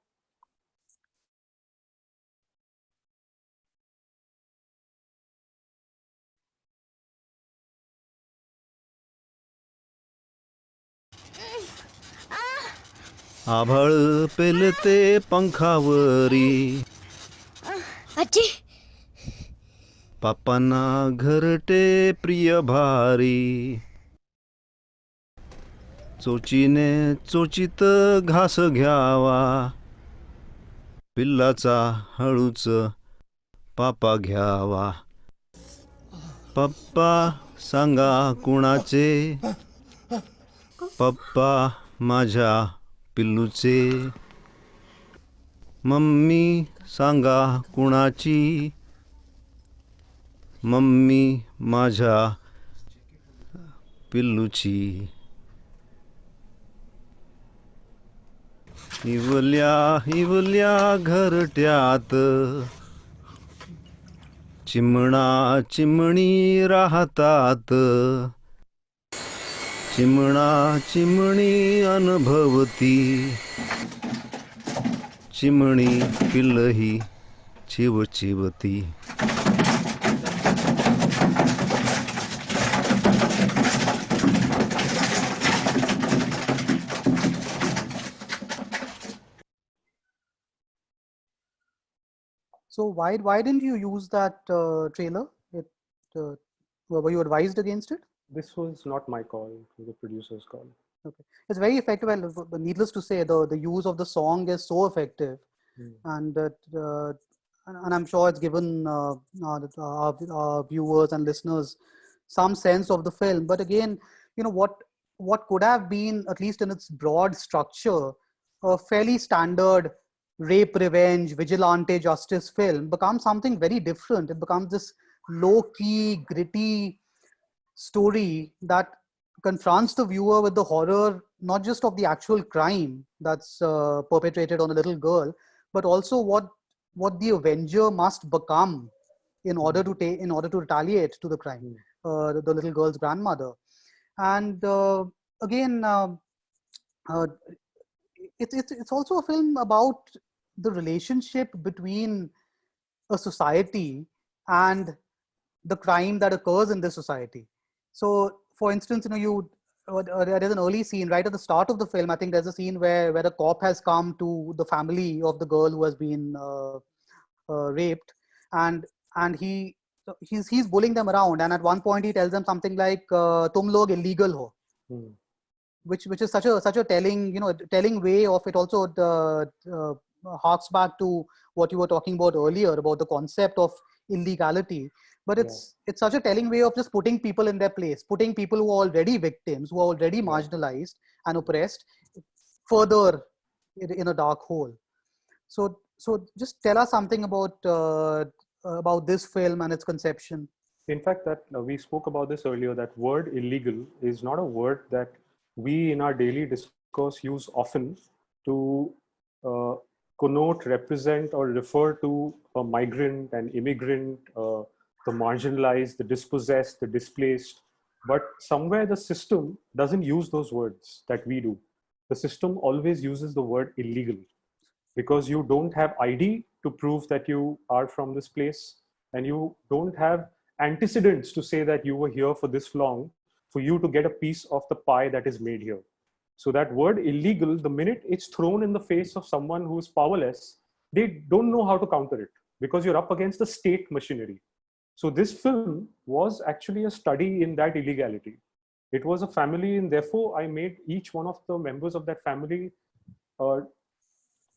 आभाळ पेलते पंखावरी आजी पापांना घरटे प्रिय भारी चोचीने चोचीत घास घ्यावा पिल्लाचा हळूच पापा घ्यावा पप्पा सांगा कुणाचे पप्पा माझ्या पिल्लूचे मम्मी सांगा कुणाची मम्मी माझ्या पिल्लूची इवल्या घरट्यात चिमणा चिमणी राहतात चिमणा चिमणी अनुभवती चिमणी पिल्लही चिवचिवती So why didn't you use that trailer? Were you advised against it? This was not my call. It was the producer's call. Okay, it's very effective. But needless to say, the use of the song is so effective, and I'm sure it's given our viewers and listeners some sense of the film. But again, what could have been, at least in its broad structure, a fairly standard rape, revenge, vigilante justice film becomes something very different. It becomes this low-key, gritty story that confronts the viewer with the horror, not just of the actual crime that's perpetrated on a little girl, but also what the avenger must become in order to retaliate to the crime, the little girl's grandmother. And again, it's also a film about the relationship between a society and the crime that occurs in this society. So, for instance, there's an early scene right at the start of the film. I think there's a scene where a cop has come to the family of the girl who has been raped, and he's bullying them around. And at one point, he tells them something like "Tum log illegal ho," which is such a telling way of it. Also harks back to what you were talking about earlier about the concept of illegality. But it's such a telling way of just putting people in their place, putting people who are already victims, who are already marginalized and oppressed, further in a dark hole. So just tell us something about this film and its conception. In fact, that we spoke about this earlier, that word illegal is not a word that we in our daily discourse use often to connote, represent, or refer to a migrant, an immigrant, the marginalized, the dispossessed, the displaced. But somewhere the system doesn't use those words that we do. The system always uses the word illegal, because you don't have ID to prove that you are from this place, and you don't have antecedents to say that you were here for this long for you to get a piece of the pie that is made here. So that word illegal, the minute it's thrown in the face of someone who is powerless, they don't know how to counter it, because you're up against the state machinery. So this film was actually a study in that illegality. It was a family, and therefore I made each one of the members of that family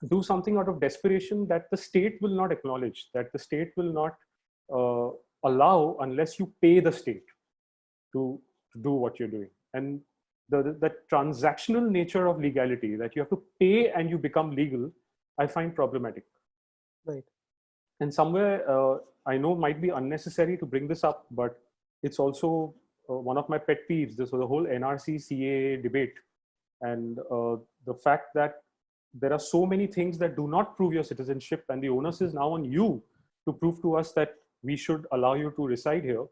do something out of desperation that the state will not acknowledge, that the state will not allow unless you pay the state to do what you're doing. And the transactional nature of legality, that you have to pay and you become legal, I find problematic. Right. And somewhere, I know might be unnecessary to bring this up, but it's also one of my pet peeves. This was the whole NRC-CAA debate. And the fact that there are so many things that do not prove your citizenship, and the onus is now on you to prove to us that we should allow you to reside here,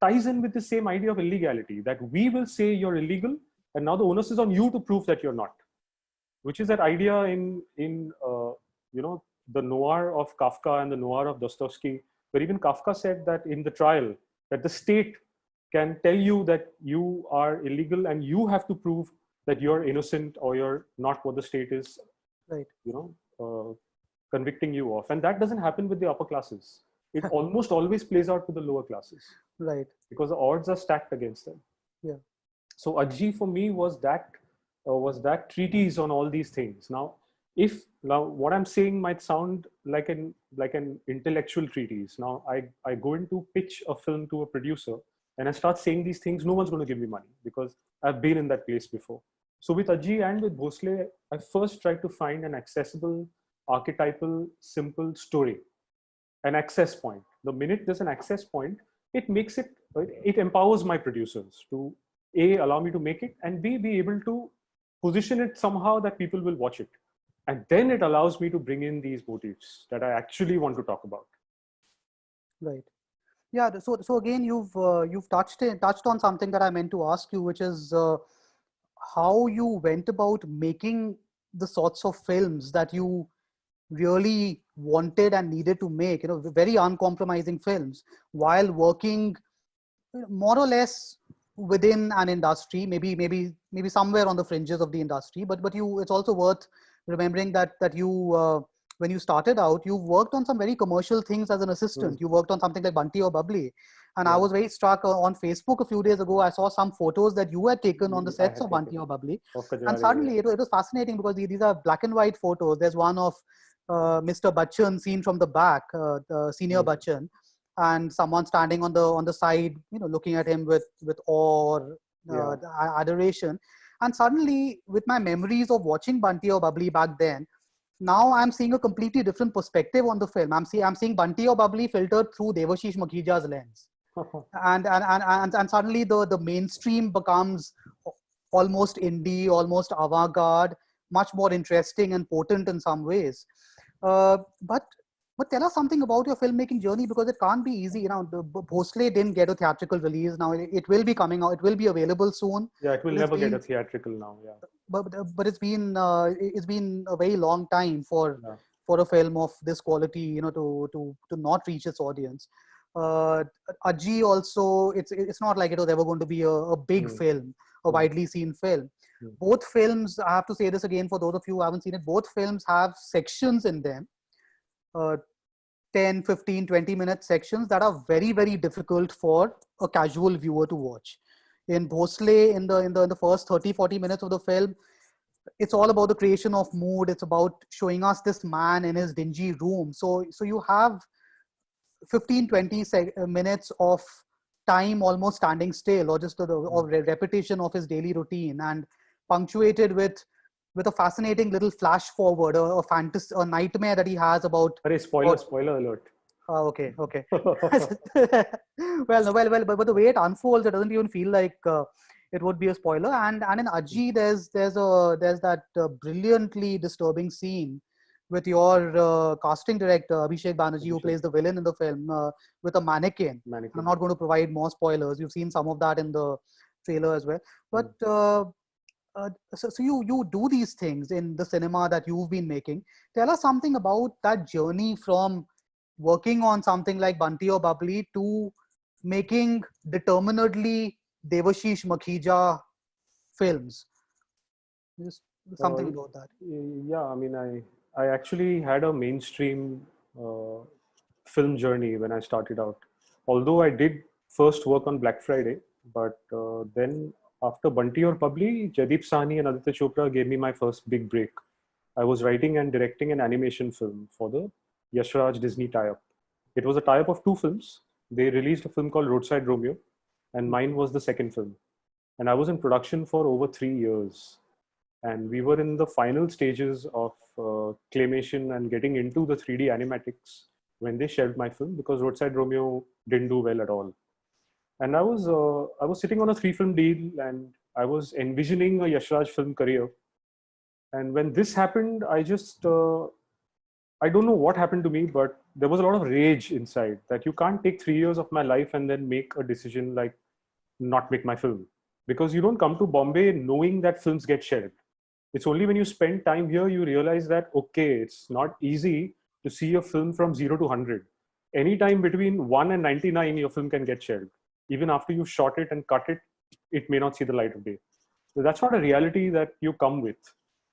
ties in with the same idea of illegality, that we will say you're illegal, and now the onus is on you to prove that you're not, which is that idea in you know, the noir of Kafka and the noir of Dostoevsky, where even Kafka said that in the trial, that the state can tell you that you are illegal and you have to prove that you're innocent or you're not what the state is, right, you know, convicting you of. And that doesn't happen with the upper classes. It almost always plays out with the lower classes. Right. Because the odds are stacked against them. Yeah. So Ajji for me was that treatise on all these things. Now what I'm saying might sound like an intellectual treatise. Now I go in to pitch a film to a producer and I start saying these things, no one's going to give me money, because I've been in that place before. So with Ajji and with Bhosle, I first tried to find an accessible, archetypal, simple story, an access point. The minute there's an access point, it empowers my producers to A, allow me to make it, and B, be able to position it somehow that people will watch it. And then it allows me to bring in these motifs that I actually want to talk about. Right. Yeah. So again, you've touched on something that I meant to ask you, which is how you went about making the sorts of films that you really wanted and needed to make, you know, very uncompromising films, while working more or less within an industry, maybe somewhere on the fringes of the industry. But it's also worth remembering that you when you started out, you worked on some very commercial things as an assistant. You worked on something like Bunty or Bubbly, and I was very struck on Facebook a few days ago. I saw some photos that you had taken on the sets of Bunty or Bubbly, and suddenly it was fascinating, because these are black and white photos. There's one of Mr. Bachchan seen from the back, the senior Bachchan, and someone standing on the side, you know, looking at him with awe or adoration. And suddenly, with my memories of watching Bunty or Bubbly back then, now I'm seeing a completely different perspective on the film. I'm seeing Bunty or Bubbly filtered through Devashish Makhija's lens, and suddenly the mainstream becomes almost indie, almost avant-garde, much more interesting and potent in some ways. But tell us something about your filmmaking journey, because it can't be easy. You know, the Bhosle didn't get a theatrical release. Now it will be coming out. It will be available soon. Yeah, it will never get a theatrical now. Yeah. But it's been a very long time for a film of this quality, you know, to not reach its audience. Ajji also, it's not like it was ever going to be a big film, a widely seen film. Both films, I have to say this again for those of you who haven't seen it, both films have sections in them, 10, 15, 20-minute sections that are very, very difficult for a casual viewer to watch. In Bhosle, in the first 30, 40 minutes of the film, it's all about the creation of mood. It's about showing us this man in his dingy room. So you have 15-20 minutes of time almost standing still, or just repetition of his daily routine, and punctuated with a fascinating little flash forward, a fantasy, a nightmare that he has about. Arey, spoiler alert. Okay. Well, but the way it unfolds, it doesn't even feel like it would be a spoiler. And in Aji, there's that brilliantly disturbing scene with your casting director Abhishek Banerjee, who plays the villain in the film, with a mannequin. I'm not going to provide more spoilers. You've seen some of that in the trailer as well. But so you do these things in the cinema that you've been making. Tell us something about that journey from working on something like Bunty or Bubbly to making determinedly Devashish Makhija films. Just something about that. Yeah, I mean, I actually had a mainstream film journey when I started out. Although I did first work on Black Friday, but then after Bunty or Bubbly, Jaideep Sahni and Aditya Chopra gave me my first big break. I was writing and directing an animation film for the Yash Raj Disney tie-up. It was a tie-up of two films. They released a film called Roadside Romeo, and mine was the second film. And I was in production for over 3 years. And we were in the final stages of claymation and getting into the 3D animatics when they shelved my film, because Roadside Romeo didn't do well at all. And I was sitting on a 3-film deal, and I was envisioning a Yash Raj film career. And when this happened, I just, I don't know what happened to me, but there was a lot of rage inside that you can't take 3 years of my life and then make a decision like not make my film. Because you don't come to Bombay knowing that films get shelved. It's only when you spend time here, you realize that, okay, it's not easy to see a film from 0 to 100. Anytime between 1 and 99, your film can get shelved. Even after you shot it and cut it, it may not see the light of day. So that's not a reality that you come with.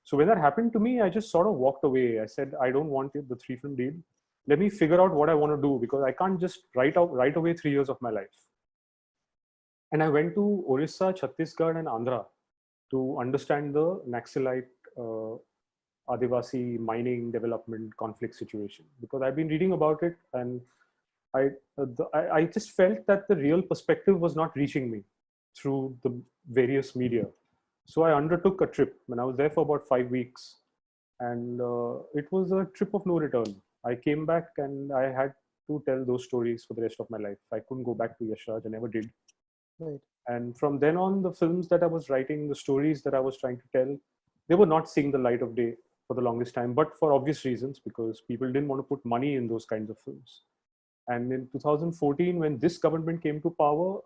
So when that happened to me, I just sort of walked away. I said, I don't want the 3-film deal. Let me figure out what I want to do, because I can't just write away 3 years of my life. And I went to Orissa, Chhattisgarh, and Andhra to understand the Naxalite Adivasi mining development conflict situation, because I've been reading about it, and I just felt that the real perspective was not reaching me through the various media. So I undertook a trip, and I was there for about 5 weeks, and it was a trip of no return. I came back and I had to tell those stories for the rest of my life. I couldn't go back to Yash Raj. I never did. Right. And from then on, the films that I was writing, the stories that I was trying to tell, they were not seeing the light of day for the longest time, but for obvious reasons, because people didn't want to put money in those kinds of films. And in 2014, when this government came to power,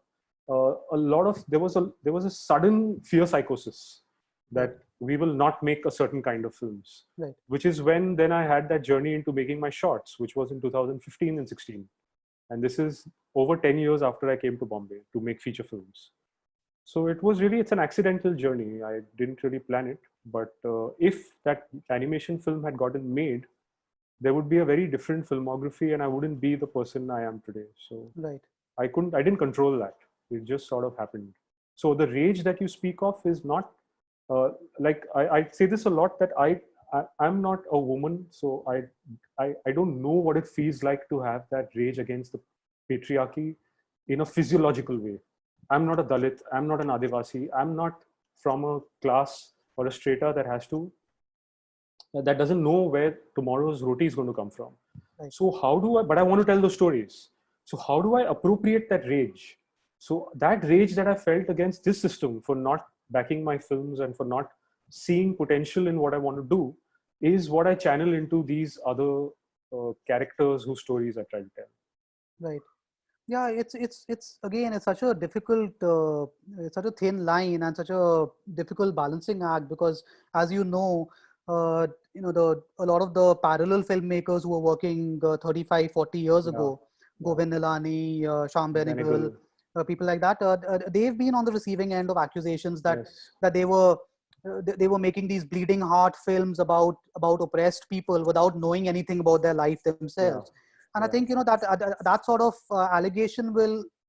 there was a sudden fear psychosis that we will not make a certain kind of films. Right. Which is when then I had that journey into making my shorts, which was in 2015 and 16. And this is over 10 years after I came to Bombay to make feature films. So it's an accidental journey. I didn't really plan it, but if that animation film had gotten made, there would be a very different filmography, and I wouldn't be the person I am today. So right. I didn't control that. It just sort of happened. So the rage that you speak of is not, like I say this a lot, that I'm not a woman, so I don't know what it feels like to have that rage against the patriarchy in a physiological way. I'm not a Dalit, I'm not an Adivasi, I'm not from a class or a strata that doesn't know where tomorrow's roti is going to come from. Right. So but I want to tell those stories. So how do I appropriate that rage? So that rage that I felt against this system for not backing my films and for not seeing potential in what I want to do is what I channel into these other characters whose stories I try to tell. Right. Yeah, it's again, it's such a difficult, it's such a thin line and such a difficult balancing act, because as you know, a lot of the parallel filmmakers who were working 35, 40 years ago, Govind Nilani, Shyam Benegal, people like that, they've been on the receiving end of accusations that they were making these bleeding heart films about oppressed people without knowing anything about their life themselves. And I think that sort of allegation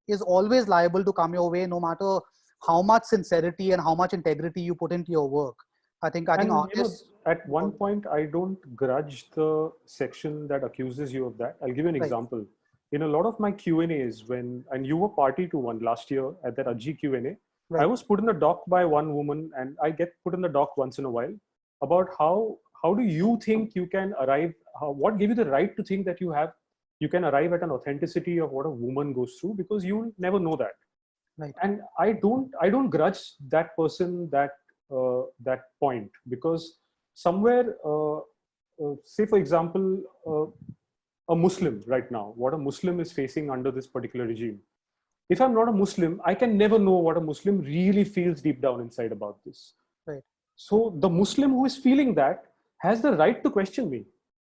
is always liable to come your way, no matter how much sincerity and how much integrity you put into your work. I think And artists. at one point, I don't grudge the section that accuses you of that. I'll give you an Right. example. In a lot of my Q&As, and you were party to one last year at that Ajji Q&A, I Right. was put in the dock by one woman, and I get put in the dock once in a while about how do you think you can arrive, what gave you the right to think that you can arrive at an authenticity of what a woman goes through, because you'll never know that. Right. And I don't grudge that person that point, because somewhere say for example a Muslim right now, what a Muslim is facing under this particular regime, if I'm not a Muslim, I can never know what a Muslim really feels deep down inside about this. Right. So the Muslim who is feeling that has the right to question me.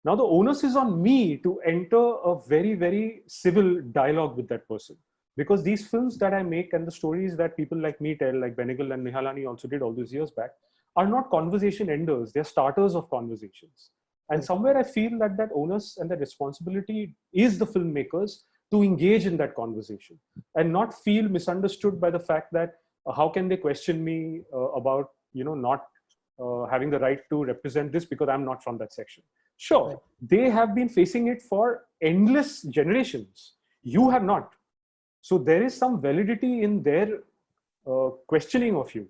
Now the onus is on me to enter a very, very civil dialogue with that person. Because these films that I make and the stories that people like me tell, like Benegal and Nihalani also did all those years back, are not conversation enders. They're starters of conversations. And Right. somewhere I feel that that onus and that responsibility is the filmmakers to engage in that conversation and not feel misunderstood by the fact that how can they question me about not having the right to represent this because I'm not from that section. Sure, Right. they have been facing it for endless generations. You have not. So there is some validity in their questioning of you.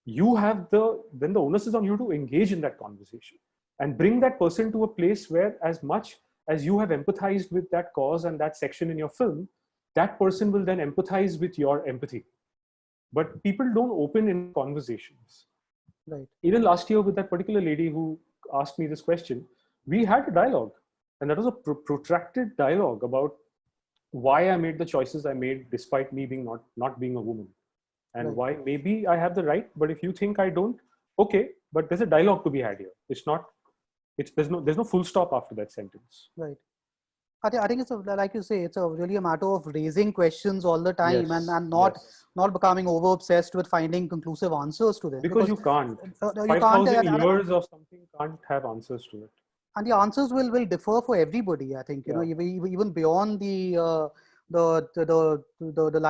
You have then the onus is on you to engage in that conversation and bring that person to a place where, as much as you have empathized with that cause and that section in your film, that person will then empathize with your empathy. But people don't open in conversations. Right. Even last year with that particular lady who asked me this question, we had a dialogue, and that was a protracted dialogue about why I made the choices I made despite me being not being a woman, and Right. why maybe I have the right, but if you think I don't, okay, but there's a dialogue to be had here. There's no full stop after that sentence. Right. I think it's like you say, it's really a matter of raising questions all the time, Yes, and yes. not becoming over obsessed with finding conclusive answers to them. Because you can't. You can't. 5,000 years of something can't have answers to it. And the answers will differ for everybody. I think Yeah. even beyond the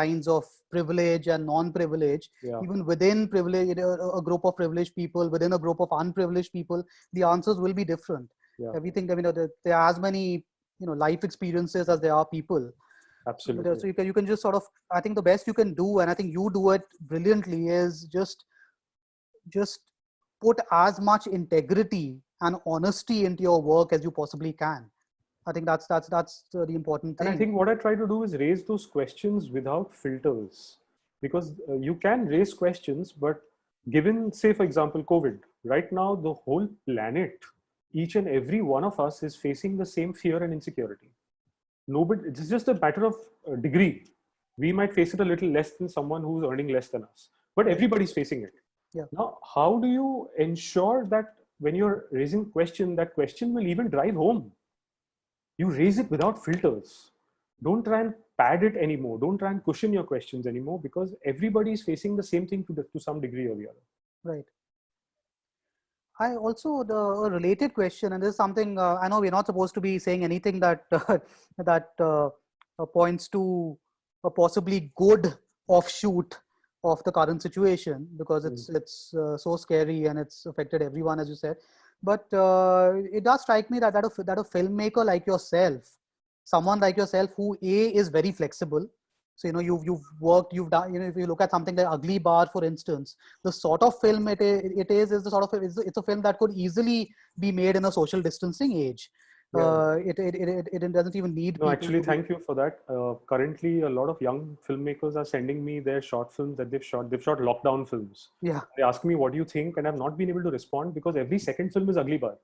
lines of privilege and non-privilege, Yeah. even within privilege, a group of privileged people, within a group of unprivileged people, the answers will be different. Yeah. Everything, there are as many life experiences as there are people. Absolutely. So you can just sort of, I think the best you can do, and I think you do it brilliantly, is just put as much integrity and honesty into your work as you possibly can. I think that's the important thing. And I think what I try to do is raise those questions without filters, because you can raise questions, but given, say, for example, COVID, right now, the whole planet, each and every one of us is facing the same fear and insecurity. It's just a matter of degree. We might face it a little less than someone who's earning less than us, but everybody's facing it. Yeah. Now, how do you ensure that when you're raising question, that question will even drive home? You raise it without filters. Don't try and pad it anymore. Don't try and cushion your questions anymore, because everybody is facing the same thing to some degree or the other. Right. I also, a related question, and this is something, I know we're not supposed to be saying anything that points to a possibly good offshoot of the current situation, because it's so scary and it's affected everyone, as you said. But it does strike me that a filmmaker like yourself, someone like yourself who is very flexible. So you've worked, you've done. If you look at something like Ugly Bar, for instance, the sort of film it is the sort of, it's a film that could easily be made in a social distancing age. Yeah. It doesn't even need. No, actually, thank you for that. Currently, a lot of young filmmakers are sending me their short films that they've shot. They've shot lockdown films. Yeah. They ask me, what do you think? And I've not been able to respond, because every second film is Ugly Bar.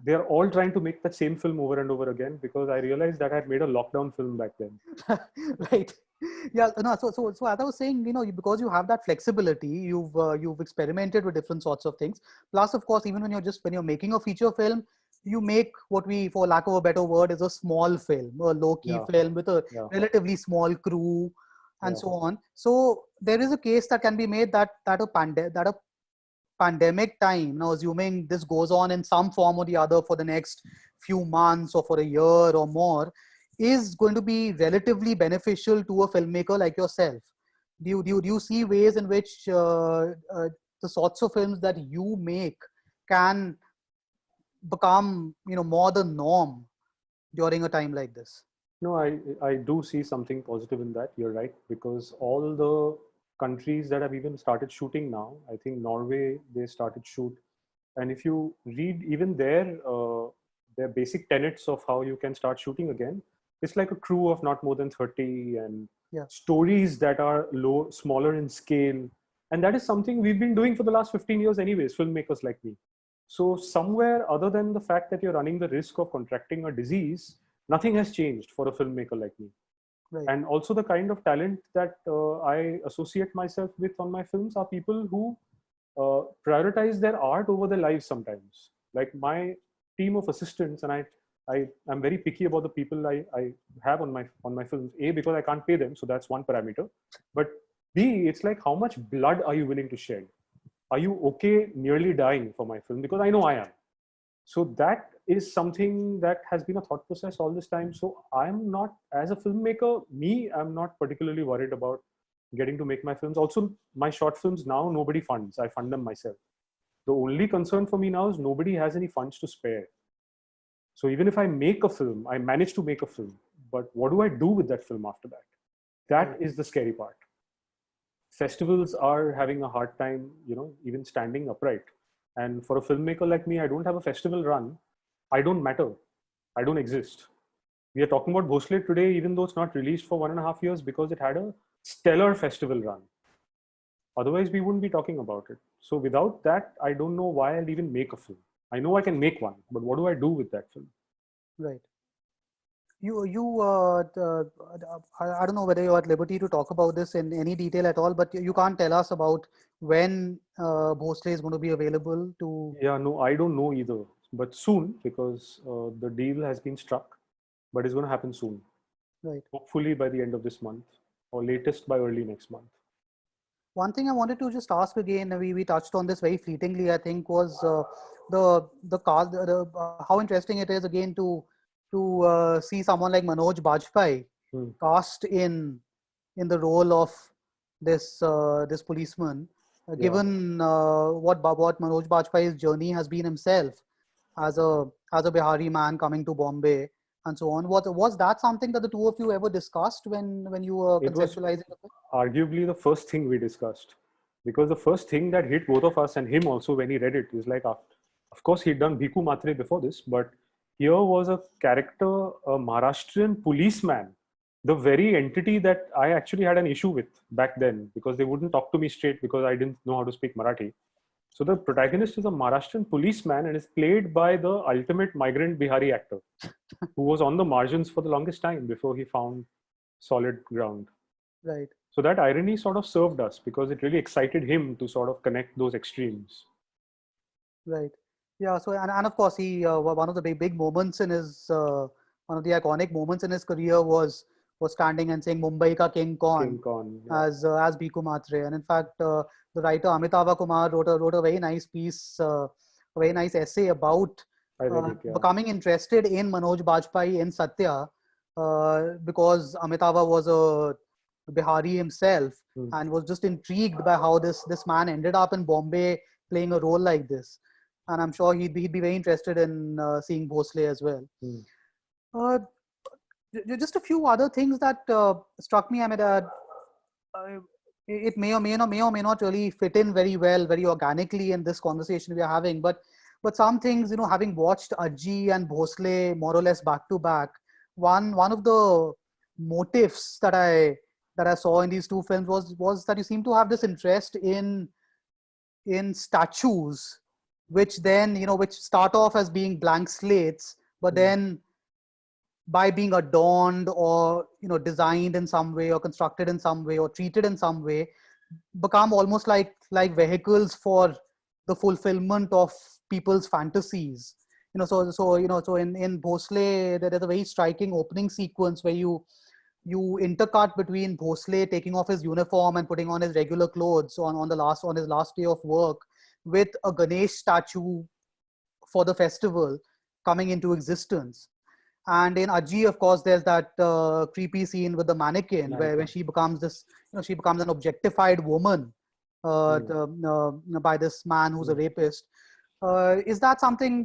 They're all trying to make that same film over and over again, because I realized that I had made a lockdown film back then. Right. Yeah. No. So as I was saying, because you have that flexibility, you've experimented with different sorts of things. Plus, of course, even when you're making a feature film, you make what we, for lack of a better word, is a small film, a low-key film with a relatively small crew, and so on. So there is a case that can be made that a pandemic time, now assuming this goes on in some form or the other for the next few months or for a year or more, is going to be relatively beneficial to a filmmaker like yourself. Do you see ways in which the sorts of films that you make can become, more the norm during a time like this? No, I do see something positive in that. You're right, because all the countries that have even started shooting now, I think Norway, they started shoot. And if you read even their basic tenets of how you can start shooting again, it's like a crew of not more than 30 and Yeah. stories that are smaller in scale. And that is something we've been doing for the last 15 years anyways, filmmakers like me. So somewhere other than the fact that you're running the risk of contracting a disease, nothing has changed for a filmmaker like me. Right. And also the kind of talent that I associate myself with on my films are people who prioritize their art over their lives sometimes. Like my team of assistants, and I'm very picky about the people I have on my films. A, because I can't pay them, so that's one parameter. But B, it's like, how much blood are you willing to shed? Are you okay nearly dying for my film? Because I know I am. So that is something that has been a thought process all this time. So I'm not, as a filmmaker, I'm not particularly worried about getting to make my films. Also, my short films now, nobody funds. I fund them myself. The only concern for me now is nobody has any funds to spare. So even if I make a film, I manage to make a film, but what do I do with that film after that? That is the scary part. Festivals are having a hard time, even standing upright. And for a filmmaker like me, I don't have a festival run. I don't matter. I don't exist. We are talking about Bhosle today, even though it's not released for 1.5 years, because it had a stellar festival run. Otherwise, we wouldn't be talking about it. So without that, I don't know why I'll even make a film. I know I can make one, but what do I do with that film? Right. I don't know whether you're at liberty to talk about this in any detail at all, but you can't tell us about when Bhosle is going to be available to. Yeah, no, I don't know either, but soon, because the deal has been struck, but it's going to happen soon. Right. Hopefully by the end of this month, or latest by early next month. One thing I wanted to just ask again, we touched on this very fleetingly, I think, was how interesting it is again to see someone like Manoj Bajpayee cast in the role of this policeman, given what Manoj Bajpayee's journey has been himself as a Bihari man coming to Bombay and so on. Was that something that the two of you ever discussed when you were conceptualizing it? Arguably the first thing we discussed, because the first thing that hit both of us and him also when he read it is like, of course he'd done Bhiku Matre before this, but here was a character, a Maharashtrian policeman, the very entity that I actually had an issue with back then, because they wouldn't talk to me straight because I didn't know how to speak Marathi. So the protagonist is a Maharashtrian policeman and is played by the ultimate migrant Bihari actor who was on the margins for the longest time before he found solid ground. Right. So that irony sort of served us because it really excited him to sort of connect those extremes. Right. Yeah. So and of course he one of the big moments in his one of the iconic moments in his career was standing and saying Mumbai ka King Khan, yeah. as Bhiku Matre. And in fact, the writer Amitava Kumar wrote a very nice piece, a very nice essay about becoming interested in Manoj Bajpayee in Satya, because Amitava was a Bihari himself and was just intrigued by how this man ended up in Bombay playing a role like this. And I'm sure he'd be very interested in seeing Bhosle as well. Just a few other things that struck me. I mean, it may or may not really fit in very well, very organically in this conversation we are having. But some things, having watched Ajji and Bhosle more or less back to back, one of the motifs that I saw in these two films was that you seem to have this interest in statues, which then which start off as being blank slates, but then by being adorned or designed in some way or constructed in some way or treated in some way, become almost like vehicles for the fulfillment of people's fantasies. So in Bhosle there is a very striking opening sequence where you intercut between Bhosle taking off his uniform and putting on his regular clothes on his last day of work with a Ganesh statue for the festival coming into existence. And in Ajji, of course, there's that creepy scene with the mannequin where she becomes this, she becomes an objectified woman by this man who's a rapist. Is that something?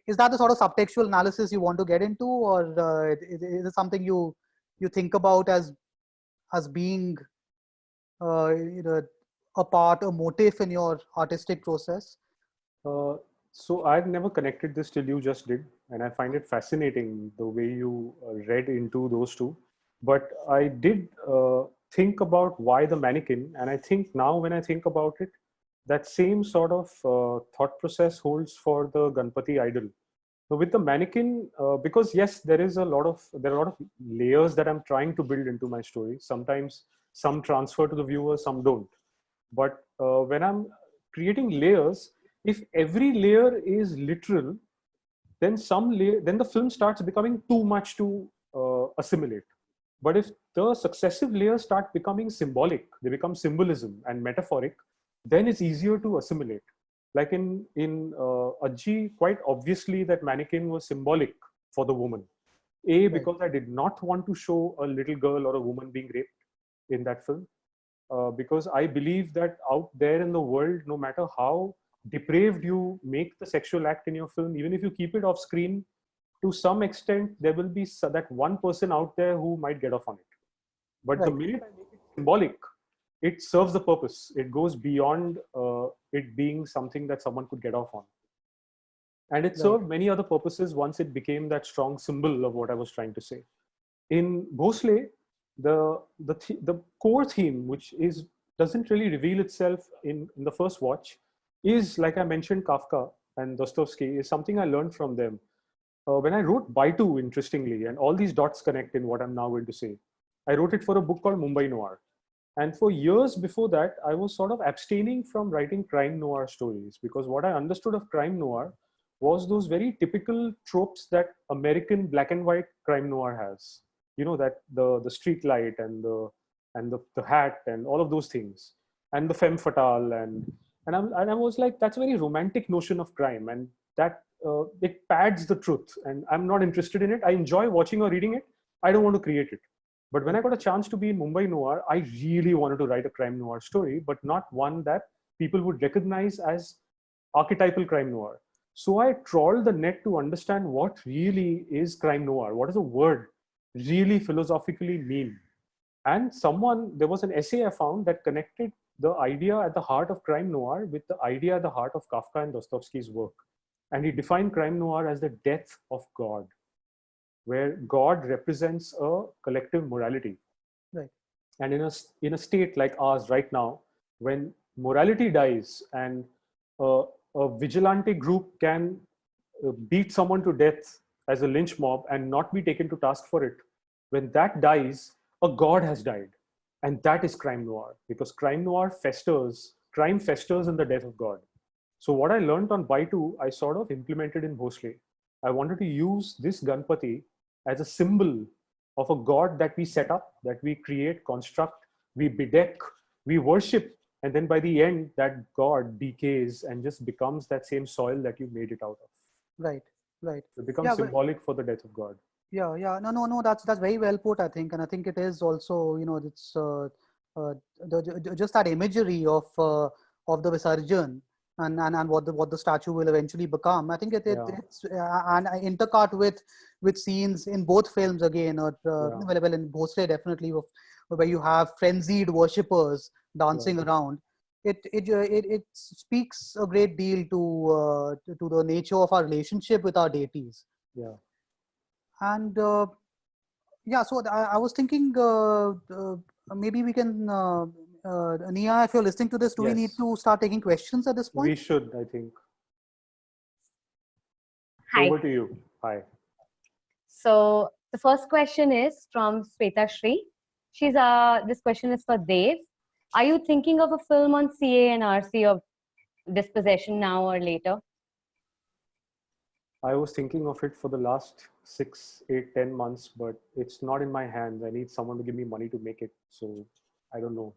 Is that the sort of subtextual analysis you want to get into, or is it something you think about as being a part, a motif in your artistic process? So I've never connected this till you just did, and I find it fascinating the way you read into those two. But I did think about why the mannequin, and I think now when I think about it, that same sort of thought process holds for the Ganpati idol. So with the mannequin, because yes, there are a lot of layers that I'm trying to build into my story. Sometimes some transfer to the viewer, some don't. But when I'm creating layers, if every layer is literal, then then the film starts becoming too much to assimilate. But if the successive layers start becoming symbolic, they become symbolism and metaphoric, then it's easier to assimilate. Like in Ajji, quite obviously that mannequin was symbolic for the woman. Because I did not want to show a little girl or a woman being raped in that film. Because I believe that out there in the world, no matter how depraved you make the sexual act in your film, even if you keep it off screen, to some extent, there will be that one person out there who might get off on it. But the minute I make it symbolic, it serves the purpose. It goes beyond it being something that someone could get off on. And it served many other purposes once it became that strong symbol of what I was trying to say. In Bhosle, the core theme, which doesn't really reveal itself in the first watch, is, like I mentioned, Kafka and Dostoevsky, is something I learned from them. When I wrote Baitu, interestingly, and all these dots connect in what I'm now going to say, I wrote it for a book called Mumbai Noir. And for years before that, I was sort of abstaining from writing crime noir stories, because what I understood of crime noir was those very typical tropes that American black and white crime noir has. You know, that the street light and the hat and all of those things, and the femme fatale, and I was like, that's a very romantic notion of crime, and that it pads the truth, and I'm not interested in it. I enjoy watching or reading it. I don't want to create it. But when I got a chance to be in Mumbai Noir, I really wanted to write a crime noir story, but not one that people would recognize as archetypal crime noir. So I trawled the net to understand what really is crime noir. What does a word really philosophically mean? And there was an essay I found that connected the idea at the heart of crime noir with the idea at the heart of Kafka and Dostoevsky's work. And he defined crime noir as the death of God, where God represents a collective morality. Right. And in a state like ours right now, when morality dies and a vigilante group can beat someone to death as a lynch mob and not be taken to task for it, when that dies, a God has died. And that is crime noir, because crime festers in the death of God. So what I learned on Baitu, I sort of implemented in Bhosle. I wanted to use this Ganpati as a symbol of a God that we set up, that we create, construct, we bedeck, we worship, and then by the end, that God decays and just becomes that same soil that you made it out of. Right. It becomes symbolic for the death of God. Yeah. No. That's very well put, I think, and I think it is also, it's just that imagery of the Visarjan and what the statue will eventually become. I think it's and I intercut with scenes in both films again, or well, in Bhosle definitely, where you have frenzied worshippers dancing around. It speaks a great deal to the nature of our relationship with our deities. Yeah. And so I was thinking maybe we can, Nia, if you're listening to this, do we need to start taking questions at this point? We should, I think. Hi. Over to you. Hi. So the first question is from Sweta Shri. This question is for Dev. Are you thinking of a film on CA and RC of dispossession now or later? I was thinking of it for the last 6, 8, 10 months, but it's not in my hands. I need someone to give me money to make it. So I don't know.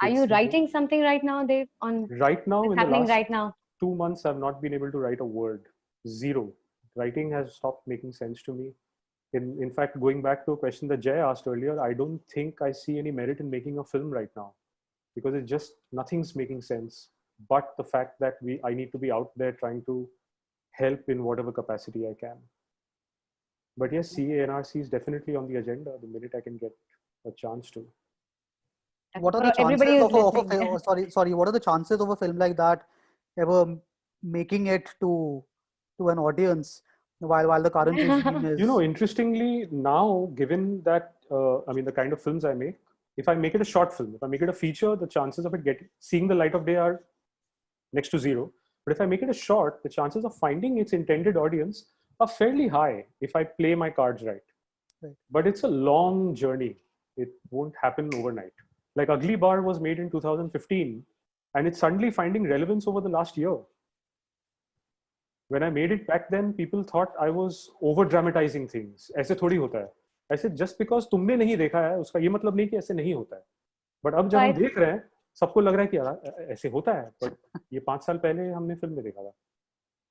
Are you writing something right now, Dev? Right now, in the last right now? 2 months, I've not been able to write a word. Zero. Writing has stopped making sense to me. In fact, going back to a question that Jay asked earlier, I don't think I see any merit in making a film right now, because it's just nothing's making sense. But the fact that I need to be out there trying to help in whatever capacity I can. But yes, CA/NRC is definitely on the agenda the minute I can get a chance to. What are For the chances everybody who's of a listening. film? Sorry. What are the chances of a film like that ever making it to an audience while the current regime is? You know, interestingly, now, given that, I mean, the kind of films I make, if I make it a short film, if I make it a feature, the chances of it seeing the light of day are next to zero. But if I make it a short, the chances of finding its intended audience are fairly high if I play my cards right. Right. But it's a long journey. It won't happen overnight. Like Ugly Bar was made in 2015, and it's suddenly finding relevance over the last year. When I made it back then, people thought I was over dramatizing things. ऐसे थोड़ी होता है. I said, just because तुमने नहीं देखा है, उसका ये मतलब नहीं कि ऐसे नहीं होता है. But अब जब हम देख रहे हैं, सबको लग रहा है कि यार ऐसे होता है. But ये 5 साल पहले हमने फिल्म में देखा था.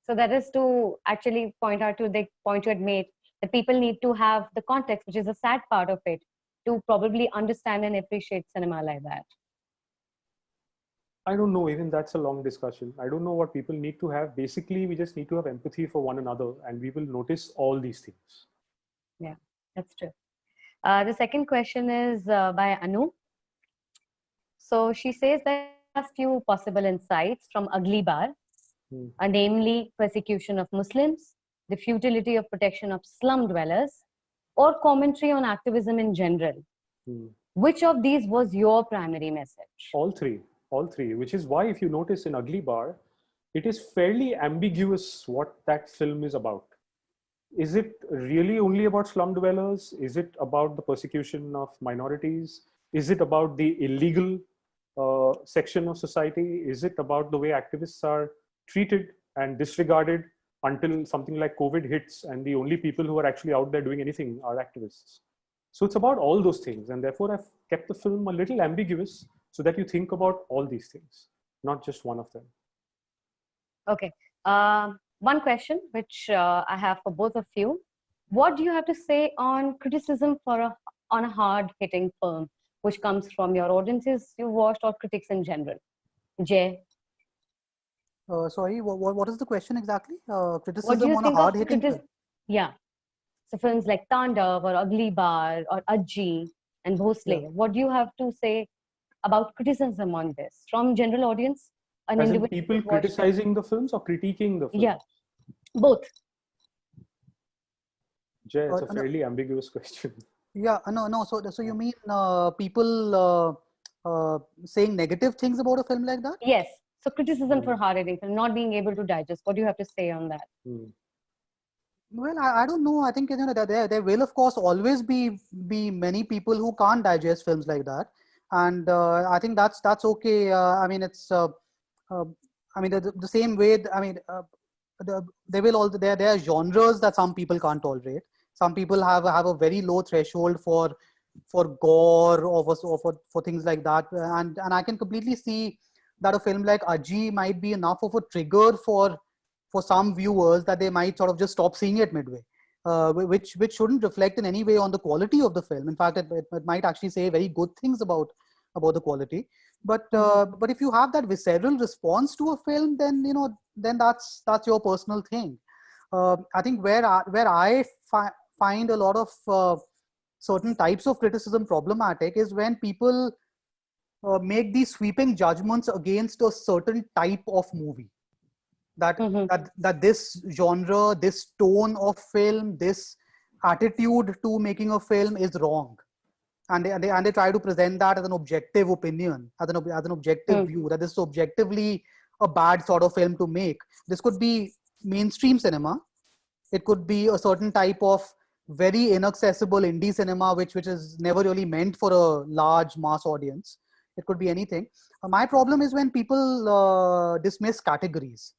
So that is to actually point out to the point you had made, that people need to have the context, which is the sad part of it, to probably understand and appreciate cinema like that. I don't know, even that's a long discussion. I don't know what people need to have. Basically, we just need to have empathy for one another, and we will notice all these things. Yeah, that's true. The second question is by Anu. So she says there are few possible insights from Ugly Bar, namely persecution of Muslims, the futility of protection of slum dwellers, or commentary on activism in general. Which of these was your primary message? All three, which is why if you notice in Ugly Bar, it is fairly ambiguous what that film is about. Is it really only about slum dwellers? Is it about the persecution of minorities? Is it about the illegal section of society? Is it about the way activists are treated and disregarded until something like COVID hits and the only people who are actually out there doing anything are activists? So it's about all those things, and therefore I've kept the film a little ambiguous so that you think about all these things, not just one of them. Okay. One question which I have for both of you. What do you have to say on criticism on a hard-hitting film, which comes from your audiences you watched or critics in general? Jay? Sorry, what is the question exactly? What do Criticism you on a think of hard-hitting film? Yeah. So films like Tandav or Ugly Bar or Ajji and Bhosle. Yeah. What do you have to say about criticism on this from general audience? As in people criticizing the films or critiquing the films? Yeah, both. Jay, it's a fairly ambiguous question. Yeah, no. So you mean people saying negative things about a film like that? Yes. So criticism for hard-hitting film, not being able to digest. What do you have to say on that? Well, I don't know. I think there will of course always be many people who can't digest films like that, and I think that's okay. I mean, it's I mean the same way. I mean, there are genres that some people can't tolerate. Some people have a very low threshold for gore or for things like that, and I can completely see that a film like Ajji might be enough of a trigger for some viewers that they might sort of just stop seeing it midway, which shouldn't reflect in any way on the quality of the film. In fact, it might actually say very good things about the quality. But if you have that visceral response to a film, then then that's your personal thing. I think where I find a lot of certain types of criticism problematic is when people make these sweeping judgments against a certain type of movie. That this genre, this tone of film, this attitude to making a film is wrong, and they try to present that as an objective opinion, as an objective view, that this is objectively a bad sort of film to make. This could be mainstream cinema, it could be a certain type of very inaccessible indie cinema, which is never really meant for a large mass audience. It could be anything. My problem is when people dismiss categories.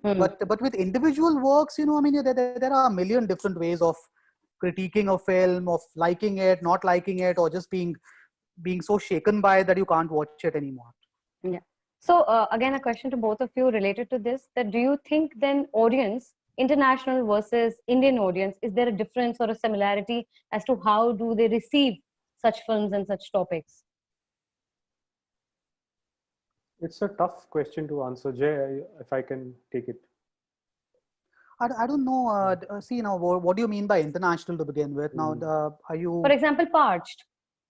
But with individual works, I mean, there are a million different ways of critiquing a film, of liking it, not liking it, or just being so shaken by it that you can't watch it anymore. Yeah. So again, a question to both of you related to this: that do you think then audience international versus Indian audience, is there a difference or a similarity as to how do they receive such films and such topics? It's a tough question to answer, Jay, if I can take it. I don't know. See, now, what do you mean by international to begin with? Now, are you? For example, Parched.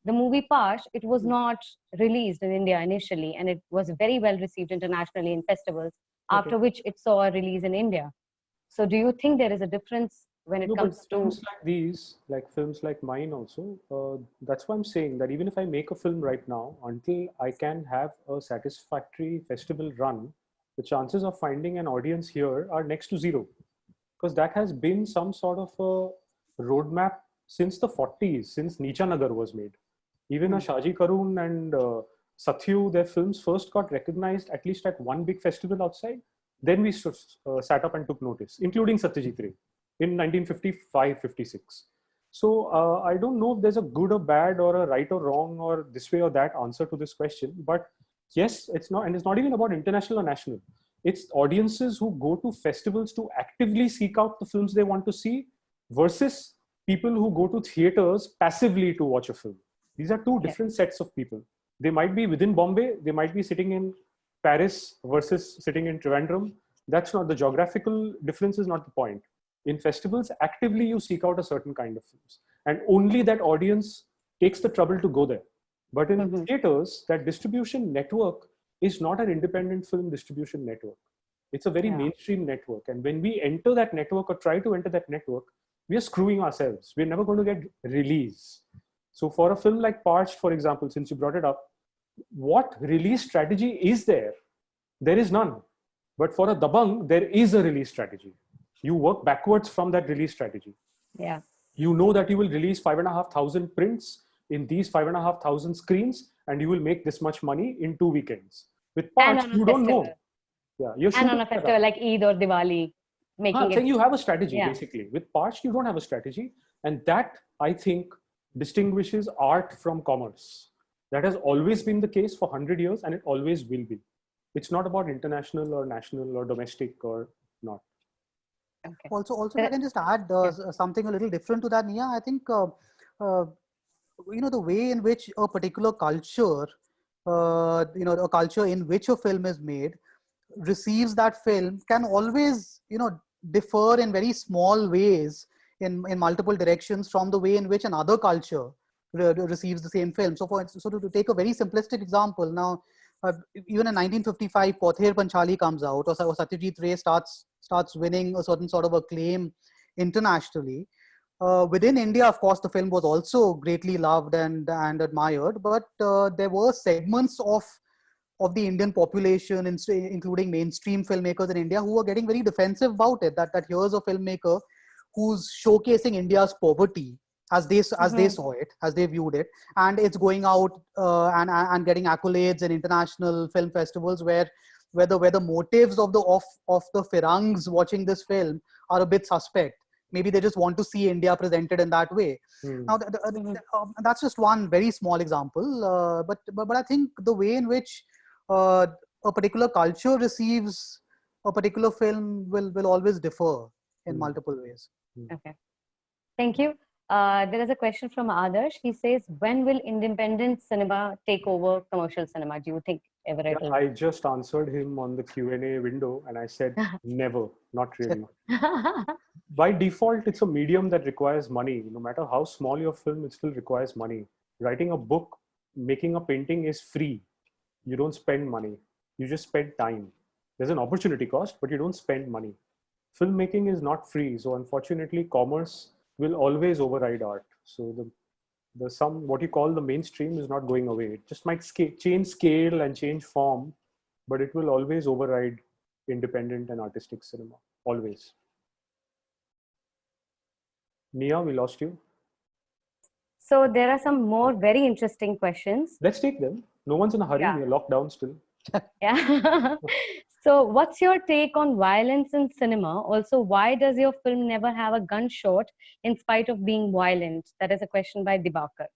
The movie Parched, it was not released in India initially, and it was very well received internationally in festivals, after which it saw a release in India. So do you think there is a difference when it No, comes but to... films like these, like films like mine also, that's why I'm saying that even if I make a film right now, until I can have a satisfactory festival run, the chances of finding an audience here are next to zero. Because that has been some sort of a roadmap since the 40s, since Neecha Nagar was made. Even a Shaji Karun and Sathyu, their films first got recognized at least at one big festival outside. Then we sat up and took notice, including Satyajit Ray in 1955-56. So I don't know if there's a good or bad or a right or wrong or this way or that answer to this question. But yes, it's not, and it's not even about international or national. It's audiences who go to festivals to actively seek out the films they want to see versus people who go to theaters passively to watch a film. These are two different sets of people. They might be within Bombay, they might be sitting in Paris versus sitting in Trivandrum. That's not the geographical difference, is not the point. In festivals, actively you seek out a certain kind of films, and only that audience takes the trouble to go there. But in theaters, that distribution network is not an independent film distribution network. It's a very mainstream network. And when we enter that network or try to enter that network, we are screwing ourselves. We're never going to get release. So for a film like Parched, for example, since you brought it up, what release strategy is there? There is none. But for a Dabang, there is a release strategy. You work backwards from that release strategy. Yeah. You know that you will release 5,500 prints in these 5,500 screens, and you will make this much money in 2 weekends. With Parched, you don't know. Yeah, you're And on a festival like Eid or Diwali, making it... you have a strategy, basically. With Parched, you don't have a strategy. And that, I think, distinguishes art from commerce. That has always been the case for 100 years, and it always will be. It's not about international or national or domestic or not. Okay. Also, if I can just add something a little different to that, Nia. I think the way in which a particular culture, a culture in which a film is made, receives that film can always, differ in very small ways in multiple directions from the way in which another culture receives the same film. So, to take a very simplistic example, now, even in 1955, Pauther Panchali comes out, or Satyajit Ray starts winning a certain sort of acclaim internationally. Within India, of course, the film was also greatly loved and admired, but there were segments of the Indian population, including mainstream filmmakers in India, who were getting very defensive about it. That here's a filmmaker who's showcasing India's poverty as they saw it, as they viewed it, and it's going out and getting accolades in international film festivals where the motives of the Firangs watching this film are a bit suspect. Maybe they just want to see India presented in that way. Now, that's just one very small example. But I think the way in which a particular culture receives a particular film will always differ in multiple ways. Okay. Thank you. There is a question from Adarsh. He says, when will independent cinema take over commercial cinema? Do you think ever it will? I just answered him on the Q&A window, and I said, never, not really. By default, it's a medium that requires money. No matter how small your film, it still requires money. Writing a book, making a painting is free. You don't spend money. You just spend time. There's an opportunity cost, but you don't spend money. Filmmaking is not free. So unfortunately, commerce will always override art. So what you call the mainstream is not going away. It just might change scale and change form, but it will always override independent and artistic cinema. Always. Nia, we lost you. So there are some more very interesting questions. Let's take them. No one's in a hurry. Yeah. We're locked down still. Yeah. So what's your take on violence in cinema? Also, why does your film never have a gunshot in spite of being violent? That is a question by Dibakar.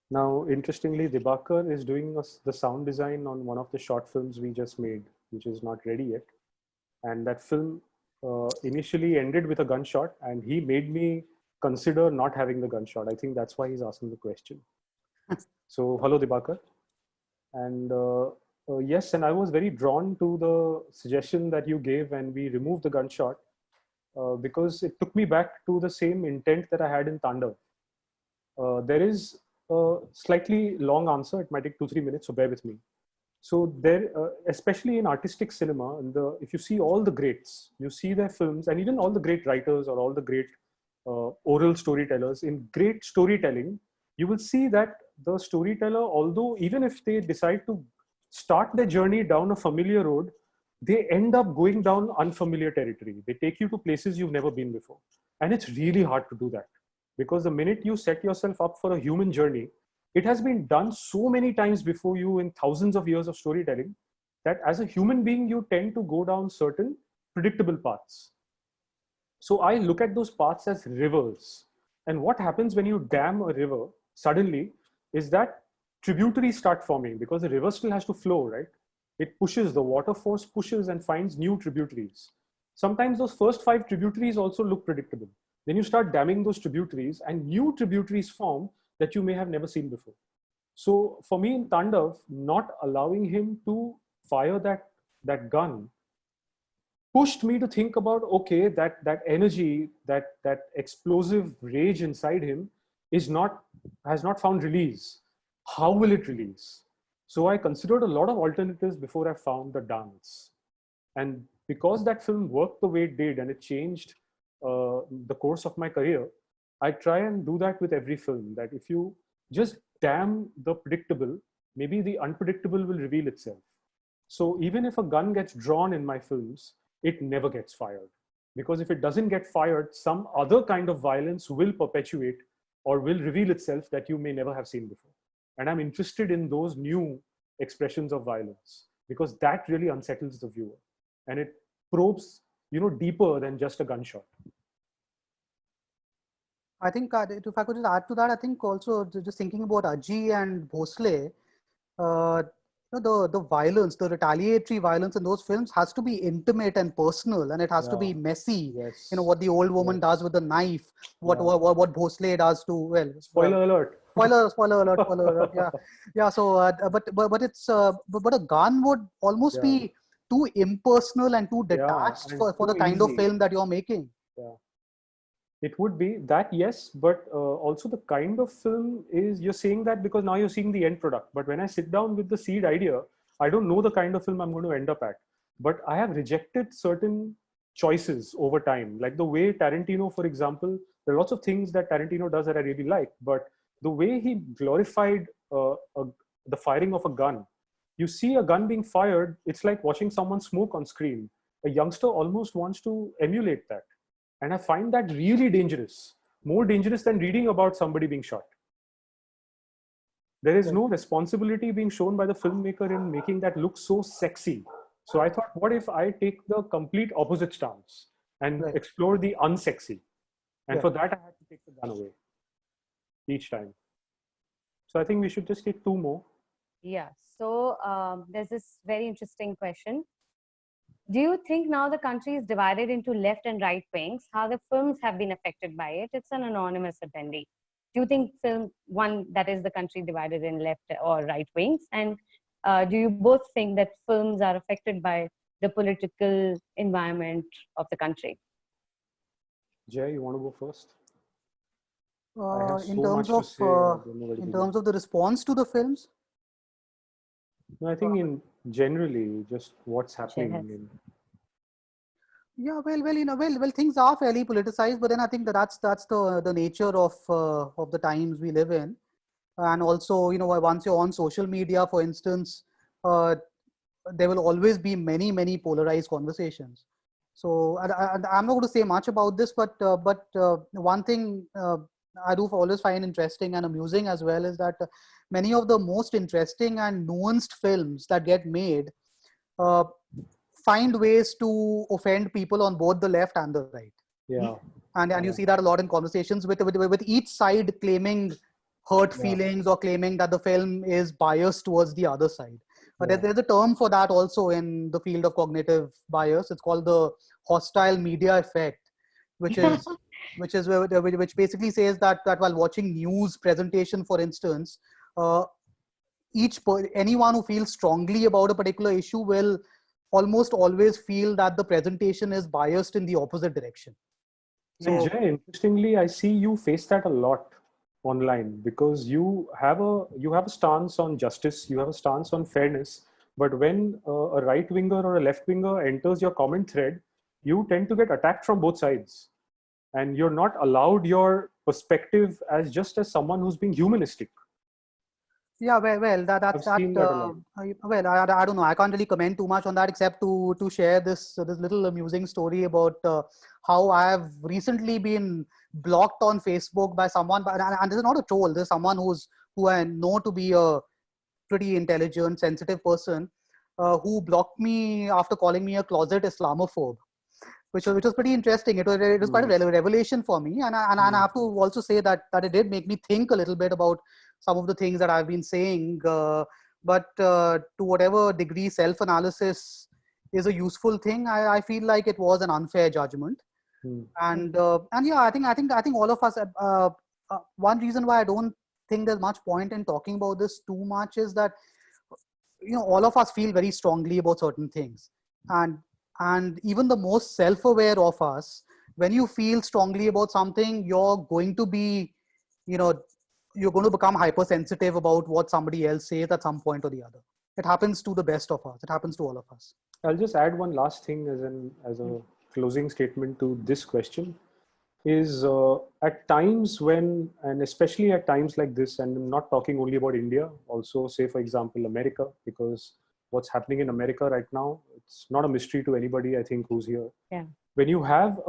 Now, interestingly, Dibakar is doing the sound design on one of the short films we just made, which is not ready yet. And that film initially ended with a gunshot, and he made me consider not having the gunshot. I think that's why he's asking the question. So, hello, Dibakar. And yes, and I was very drawn to the suggestion that you gave when we removed the gunshot, because it took me back to the same intent that I had in Tandav. There is a slightly long answer. It might take 2-3 minutes, so bear with me. So there, especially in artistic cinema, if you see all the greats, you see their films, and even all the great writers or all the great oral storytellers, in great storytelling, you will see that the storyteller, although even if they decide to start their journey down a familiar road, they end up going down unfamiliar territory. They take you to places you've never been before. And it's really hard to do that, because the minute you set yourself up for a human journey, it has been done so many times before you in thousands of years of storytelling that as a human being, you tend to go down certain predictable paths. So I look at those paths as rivers. And what happens when you dam a river suddenly is that tributaries start forming, because the river still has to flow, right? It pushes, the water force pushes and finds new tributaries. Sometimes those first 5 tributaries also look predictable. Then you start damming those tributaries and new tributaries form that you may have never seen before. So for me in Tandav, not allowing him to fire that gun pushed me to think about, okay, that energy, that explosive rage inside him has not found release. How will it release? So I considered a lot of alternatives before I found the dance. And because that film worked the way it did and it changed the course of my career, I try and do that with every film, that if you just damn the predictable, maybe the unpredictable will reveal itself. So even if a gun gets drawn in my films, it never gets fired. Because if it doesn't get fired, some other kind of violence will perpetuate or will reveal itself that you may never have seen before. And I'm interested in those new expressions of violence, because that really unsettles the viewer. And it probes, deeper than just a gunshot. I think if I could just add to that, I think also just thinking about Aji and Bhosle, the violence, the retaliatory violence in those films has to be intimate and personal, and it has to be messy. Yes. What the old woman does with the knife, what Bhosle does to Spoiler alert. Spoiler alert. Yeah. So, but it's but a gun would almost be too impersonal and too detached for the kind of film that you're making. Yeah. It would be that, yes, but also the kind of film is, you're saying that because now you're seeing the end product. But when I sit down with the seed idea, I don't know the kind of film I'm going to end up at. But I have rejected certain choices over time, like the way Tarantino, for example, there are lots of things that Tarantino does that I really like, but the way he glorified the firing of a gun, you see a gun being fired, it's like watching someone smoke on screen. A youngster almost wants to emulate that. And I find that really dangerous, more dangerous than reading about somebody being shot. There is no responsibility being shown by the filmmaker in making that look so sexy. So I thought, what if I take the complete opposite stance and explore the unsexy? And for that, I had to take the gun away each time. So I think we should just take 2 more. Yeah. So there's this very interesting question. Do you think now the country is divided into left and right wings? How the films have been affected by it? It's an anonymous attendee. Do you think that is the country divided in left or right wings? And do you both think that films are affected by the political environment of the country? Jay, you want to go first? In terms of the response to the films? No, I think in generally just what's happening. Yeah, well, things are fairly politicized, but then I think that's the nature of the times we live in, and also once you're on social media, for instance, there will always be many polarized conversations. So I'm not going to say much about this, but one thing I do always find interesting and amusing as well is that many of the most interesting and nuanced films that get made find ways to offend people on both the left and the right. Yeah. And you see that a lot in conversations with each side claiming hurt feelings or claiming that the film is biased towards the other side. But Yeah. there's a term for that also in the field of cognitive bias. It's called the hostile media effect, which is which basically says that while watching news presentation, for instance, uh, anyone who feels strongly about a particular issue will almost always feel that the presentation is biased in the opposite direction. And So Jay, interestingly, I see you face that a lot online because you have a stance on justice, you have a stance on fairness, but when a right winger or a left winger enters your comment thread, you tend to get attacked from both sides, and you're not allowed your perspective as just as someone who's being humanistic. yeah, well, I've seen that a lot. well, I don't know. I can't really comment too much on that except to share this little amusing story about how I have recently been blocked on Facebook by someone. And this is not a troll. This is someone who I know to be a pretty intelligent, sensitive person, who blocked me after calling me a closet Islamophobe, which was pretty interesting. It was quite a revelation for me, and I have to also say that it did make me think a little bit about some of the things that I've been saying. But to whatever degree self-analysis is a useful thing, I feel like it was an unfair judgment. And yeah, I think all of us. One reason why I don't think there's much point in talking about this too much is that all of us feel very strongly about certain things, and even the most self-aware of us, when you feel strongly about something, you're going to be, you're going to become hypersensitive about what somebody else says at some point or the other. It happens to the best of us. It happens to all of us. I'll just add one last thing as a closing statement to this question is at times when, and especially at times like this, and I'm not talking only about India, also say for example America, because what's happening in America right now, it's not a mystery to anybody I think who's here. Yeah. When you have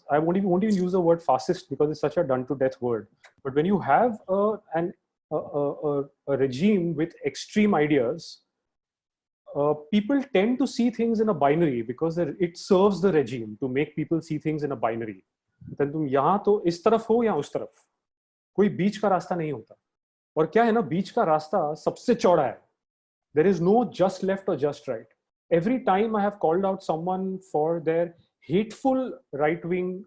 I won't even use the word fascist because it's such a done to death word, but when you have a regime with extreme ideas, people tend to see things in a binary because it serves the regime to make people see things in a binary. Then तुम यहाँ तो इस तरफ हो या उस तरफ, कोई बीच का रास्ता नहीं होता. और क्या है ना, बीच का रास्ता सबसे चौड़ा है. There is no just left or just right. Every time I have called out someone for their hateful right-wing,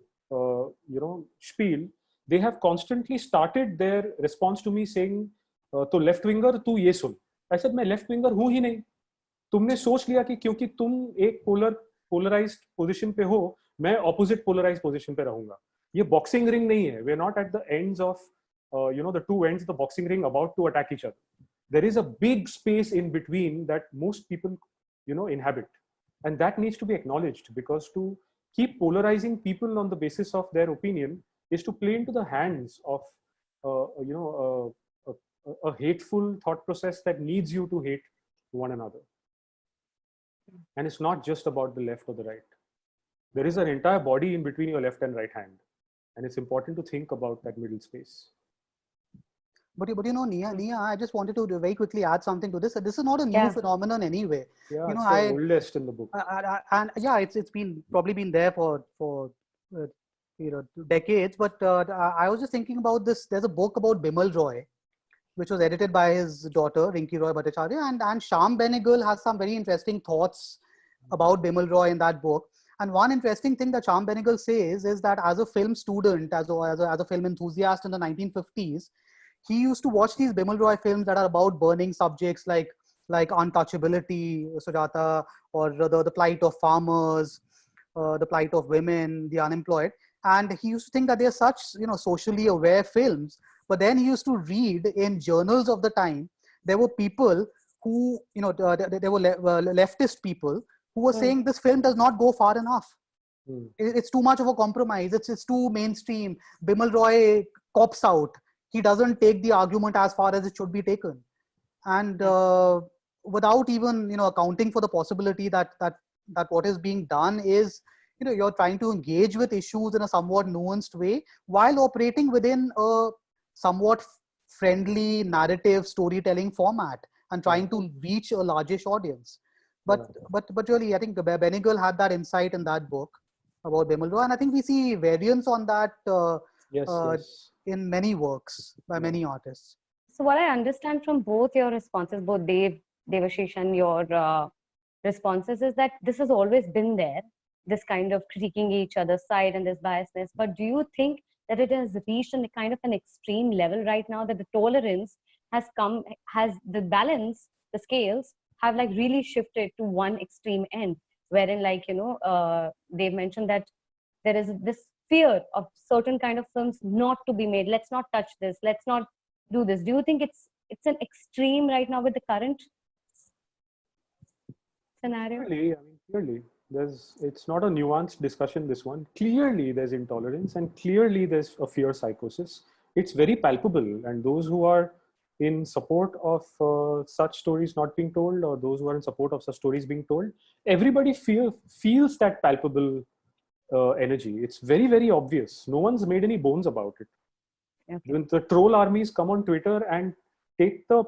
spiel, they have constantly started their response to me saying, "तो left winger तू ये सुन." I said, मैं left winger हूँ ही नहीं. तुमने सोच लिया कि क्योंकि तुम एक पोलराइज्ड पोजीशन पे हो, मैं ऑपोजिट पोलराइज्ड पोजीशन पे रहूंगा. ये बॉक्सिंग रिंग नहीं है. We are not at the ends of the two ends of the boxing ring about to attack each other. There is a big space in between that most people inhabit, and that needs to be acknowledged, because to keep polarizing people on the basis of their opinion is to play into the hands of a hateful thought process that needs you to hate one another. And it's not just about the left or the right. There is an entire body in between your left and right hand. And it's important to think about that middle space. But Nia, I just wanted to very quickly add something to this. This is not a new phenomenon anyway. Yeah, it's the oldest in the book. And yeah, it's probably been there for decades. But I was just thinking about this. There's a book about Bimal Roy, which was edited by his daughter, Rinki Roy Bhattacharya. And Shyam Benegal has some very interesting thoughts about Bimal Roy in that book. And one interesting thing that Shyam Benegal says is that as a film student, as a film enthusiast in the 1950s, he used to watch these Bimal Roy films that are about burning subjects like untouchability, Sujata, or the plight of farmers, the plight of women, the unemployed. And he used to think that they're such, socially aware films. But then he used to read in journals of the time, there were people who, there were leftist people who were saying this film does not go far enough. It's too much of a compromise. It's too mainstream. Bimal Roy cops out. He doesn't take the argument as far as it should be taken. And without even, accounting for the possibility that what is being done is, you're trying to engage with issues in a somewhat nuanced way while operating within a somewhat friendly narrative storytelling format and trying to reach a largish audience. But really, I think Benegal had that insight in that book about Bimal Roy, and I think we see variants on that in many works by many artists. So what I understand from both your responses, both Dave, Devashish, and your responses is that this has always been there, this kind of critiquing each other's side and this biasness. But do you think that it has reached a kind of an extreme level right now, that the tolerance has the balance, the scales have like really shifted to one extreme end, wherein like, they've mentioned that there is this fear of certain kind of films not to be made. Let's not touch this. Let's not do this. Do you think it's an extreme right now with the current scenario? Clearly, it's not a nuanced discussion, this one. Clearly, there's intolerance, and clearly there's a fear psychosis. It's very palpable, and those who are in support of such stories not being told, or those who are in support of such stories being told, everybody feels that palpable energy. It's very, very obvious. No one's made any bones about it. Okay. When the troll armies come on Twitter and take the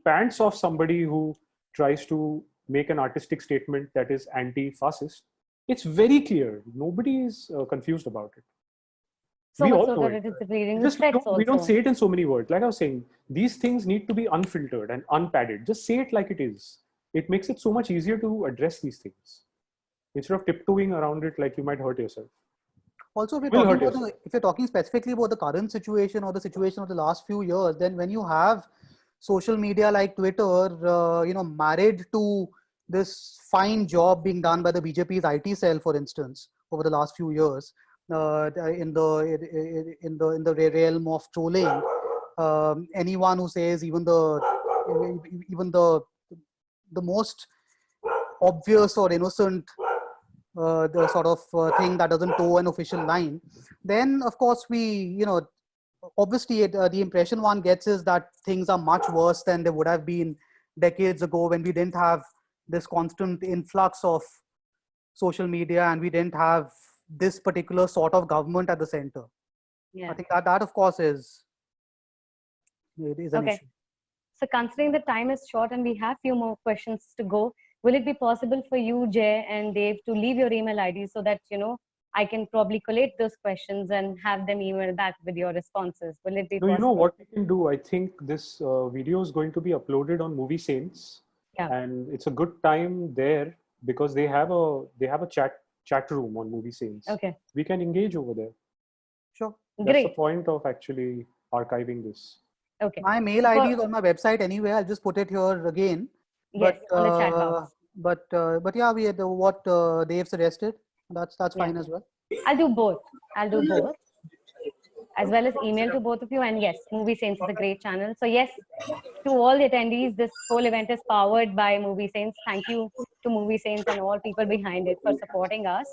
pants off somebody who tries to make an artistic statement that is anti-fascist, it's very clear. Nobody is confused about it. So We much all so know that it. it is reading the Just threats also. we don't say it in so many words. Like I was saying, these things need to be unfiltered and unpadded. Just say it like it is. It makes it so much easier to address these things instead of tiptoeing around it like you might hurt yourself. Also, if Will you're, hurt talking about if you're talking specifically about the current situation or the situation of the last few years, then when you have social media like Twitter, married to this fine job being done by the BJP's IT cell, for instance, over the last few years, in the realm of trolling, anyone who says even the most obvious or innocent the sort of thing that doesn't toe an official line, then of course obviously the impression one gets is that things are much worse than they would have been decades ago, when we didn't have this constant influx of social media and we didn't have this particular sort of government at the center. Yeah. I think that of course is an issue. So considering the time is short and we have few more questions to go, will it be possible for you, Jay and Dave, to leave your email ID so that, I can probably collate those questions and have them email back with your responses? Will it be No, possible? you know what we can do? I think this video is going to be uploaded on Movie Saints, and it's a good time there because they have a chat room on Movie Saints. Okay. We can engage over there. Sure. That's Great. the point of actually archiving this. Okay. My mail ID is on my website anyway. I'll just put it here again. Yes, on the chat box. But yeah, we had what Dave suggested. That's fine as well. I'll do both. As well as email to both of you. And yes, Movie Saints is a great channel. So yes, to all the attendees, this whole event is powered by Movie Saints. Thank you to Movie Saints and all people behind it for supporting us.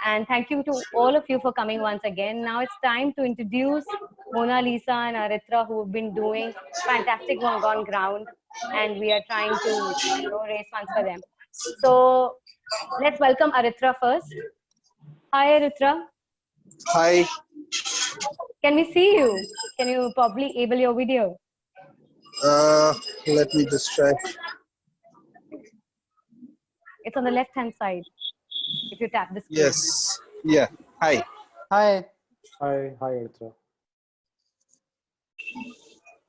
And thank you to all of you for coming once again. Now it's time to introduce Mona Lisa and Aritra, who have been doing fantastic work on ground. And we are trying to raise funds for them. So let's welcome Aritra first. Hi, Aritra. Hi. Can we see you? Can you probably enable your video? Let me just try. It's on the left-hand side. If you tap the screen. Yes. Yeah. Hi. Hi. Hi, Aritra.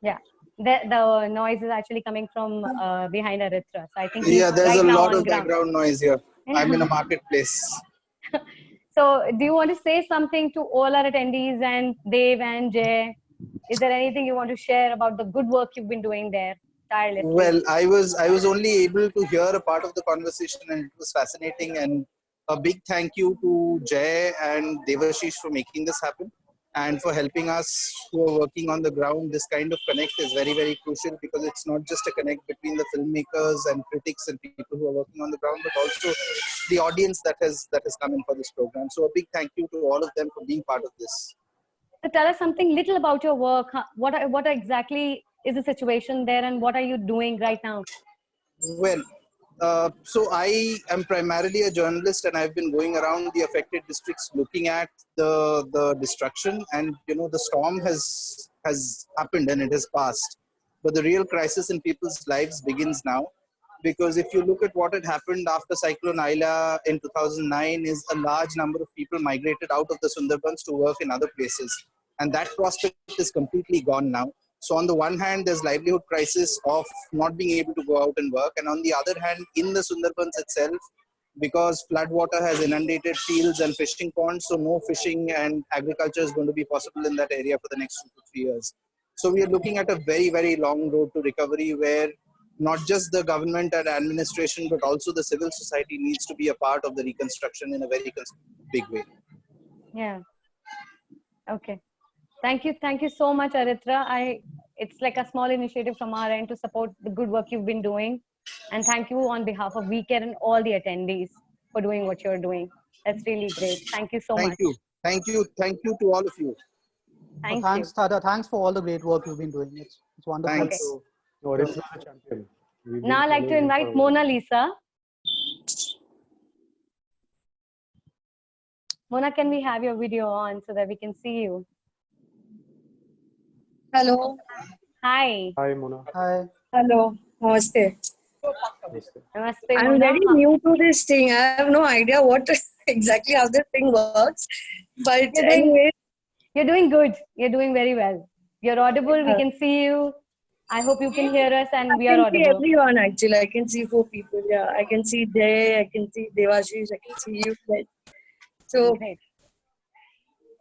Yeah. The noise is actually coming from behind Aritra. So I think Yeah, there's right a now lot on of ground. background noise here. I'm in a marketplace. So do you want to say something to all our attendees and Dave and Jay? Is there anything you want to share about the good work you've been doing there tirelessly? Well, I was only able to hear a part of the conversation and it was fascinating, and a big thank you to Jay and Devashish for making this happen and for helping us who are working on the ground. This kind of connect is very, very crucial because it's not just a connect between the filmmakers and critics and people who are working on the ground, but also the audience that has come in for this program. So a big thank you to all of them for being part of this. So tell us something little about your work. What exactly is the situation there and what are you doing right now? Well, so I am primarily a journalist and I've been going around the affected districts looking at the destruction, and the storm has happened and it has passed. But the real crisis in people's lives begins now, because if you look at what had happened after Cyclone Aila in 2009 is a large number of people migrated out of the Sundarbans to work in other places. And that prospect is completely gone now. So on the one hand, there's livelihood crisis of not being able to go out and work. And on the other hand, in the Sundarbans itself, because flood water has inundated fields and fishing ponds, so no fishing and agriculture is going to be possible in that area for the next 2 to 3 years. So we are looking at a very, very long road to recovery where not just the government and administration, but also the civil society needs to be a part of the reconstruction in a very big way. Yeah. Okay. Thank you so much, Aritra. It's like a small initiative from our end to support the good work you've been doing. And thank you on behalf of WeCare and all the attendees for doing what you're doing. That's really great. Thank you so much. Thank you to all of you. Thank Thanks, you. Tada. Thanks for all the great work you've been doing. It's wonderful. Thanks. to- No, Aritra is a champion. We've been Now I'd like to following him invite for a while. Mona Lisa. Mona, can we have your video on so that we can see you? Hello. Hi. Hi, Mona. Hi. Hello. Namaste. Namaste, I'm Mona. very new to this thing. I have no idea what exactly how this thing works. But anyway, You're doing good. You're doing very well. You're audible. We can see you. I hope you can hear us and we I are can see audible. everyone actually. I can see 4 people. Yeah, I can see Jay. I can see Devashish. I can see you. So Great.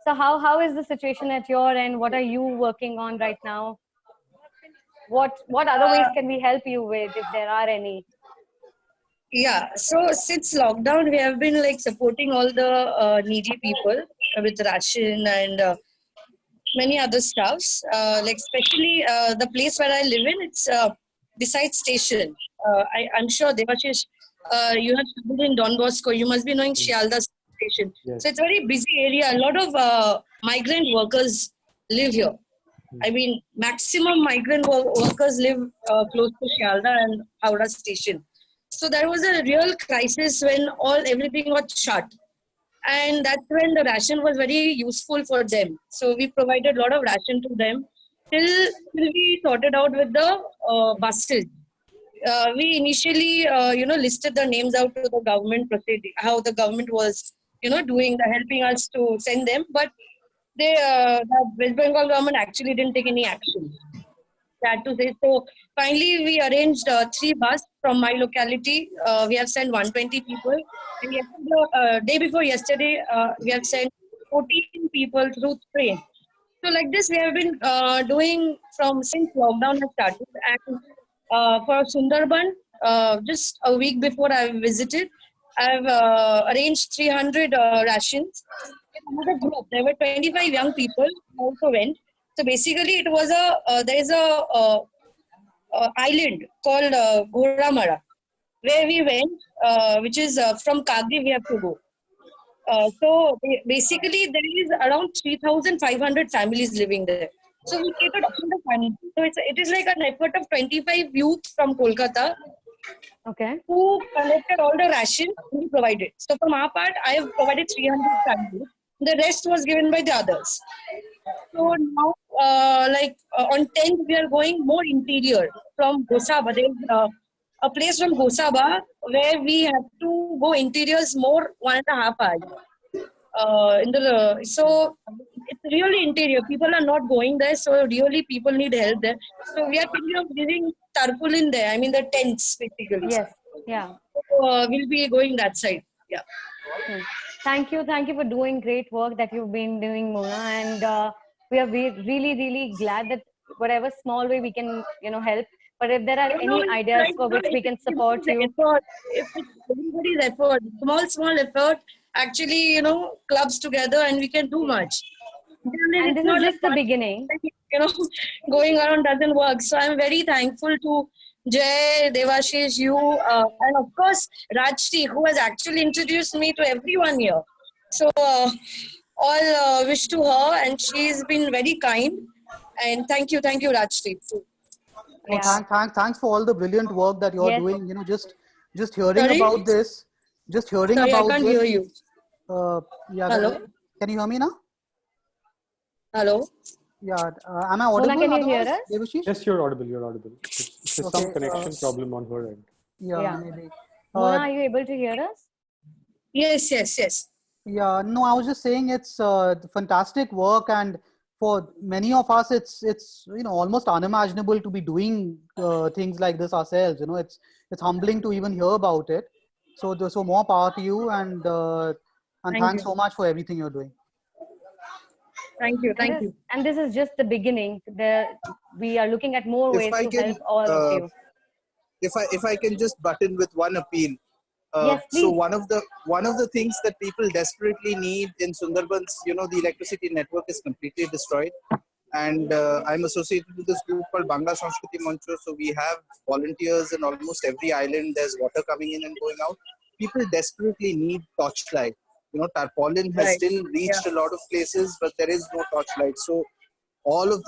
So how is the situation at your end? What are you working on right now? What other ways can we help you with if there are any? yeah. So since lockdown, we have been like supporting all the needy people with ration and many other stuffs. Like especially the place where I live in, it's beside station. I'm sure Devashish, you have studied in Don Bosco. You must be knowing Shialda station. Yes. So it's a very busy area. A lot of migrant workers live here. I mean, maximum migrant workers live close to Shialda and Howrah station. So there was a real crisis when everything got shut. And that's when the ration was very useful for them. So we provided a lot of ration to them till we sorted out with the buses. We initially, listed the names out to the government proceeding, how the government was, helping us to send them. But the West Bengal government actually didn't take any action. Sad to say. So finally, we arranged 3 buses from my locality. We have sent 120 people. And yesterday, day before yesterday, we have sent 14 people through train. So like this, we have been doing since lockdown has started. And for Sundarban, just a week before I visited, I've arranged 300 rations. Another group, there were 25 young people who also went. So basically, it was there is a island called Ghoramara, where we went, which is from Kagri we have to go. So basically, there is around 3,500 families living there. So we catered all the families. So it is like an effort of 25 youth from Kolkata Okay. who collected all the ration we provided. So from our part, I have provided 300 families. The rest was given by the others. So now, on 10th, we are going more interior from Gosaba. There is a place from Gosaba where we have to go interiors more 1.5 hours. So it's really interior. People are not going there, so really people need help there. So we are thinking of giving tarpaulin there. I mean the tents basically. Yes. Yeah. So we'll be going that side. Yeah. Thank you for doing great work that you've been doing, Mona, and we are really glad that whatever small way we can help. But if there are any ideas for which we can support you, If it's everybody's effort, small effort, actually, clubs together and we can do much. and this is just the beginning. Going around doesn't work. So I'm very thankful to Jay, Devashish, you, and of course Rajti, who has actually introduced me to everyone here. So all wish to her, and she's been very kind. And thank you, Rajti. No, thanks for all the brilliant work that you're Yes. doing. Just hearing Sorry? about this, just hearing Sorry, I about can't this. hear you. Yeah. Hello? Can you hear me now? Hello? Yeah. Am I audible? Mona, can you hear otherwise, us? Devashish? Yes, you're audible. You're audible. It's Okay, some connection problem on her end. Yeah, Yeah. maybe. Mona, are you able to hear us? Yes. Yeah, no, I was just saying it's fantastic work, and for many of us, it's almost unimaginable to be doing things like this ourselves. It's humbling to even hear about it. So more power to you, and thanks so much for everything you're doing. Thank you. And this is just the beginning. We are looking at more ways to help all of you. If I can just butt in with one appeal. Yes, please. So one of the things that people desperately need in Sundarbans, the electricity network is completely destroyed, and I'm associated with this group called Bangla Sanskriti Mancho. So we have volunteers in almost every island. There's water coming in and going out. People desperately need torchlight. Tarpaulin has still reached a lot of places, but there is no torchlight. So all of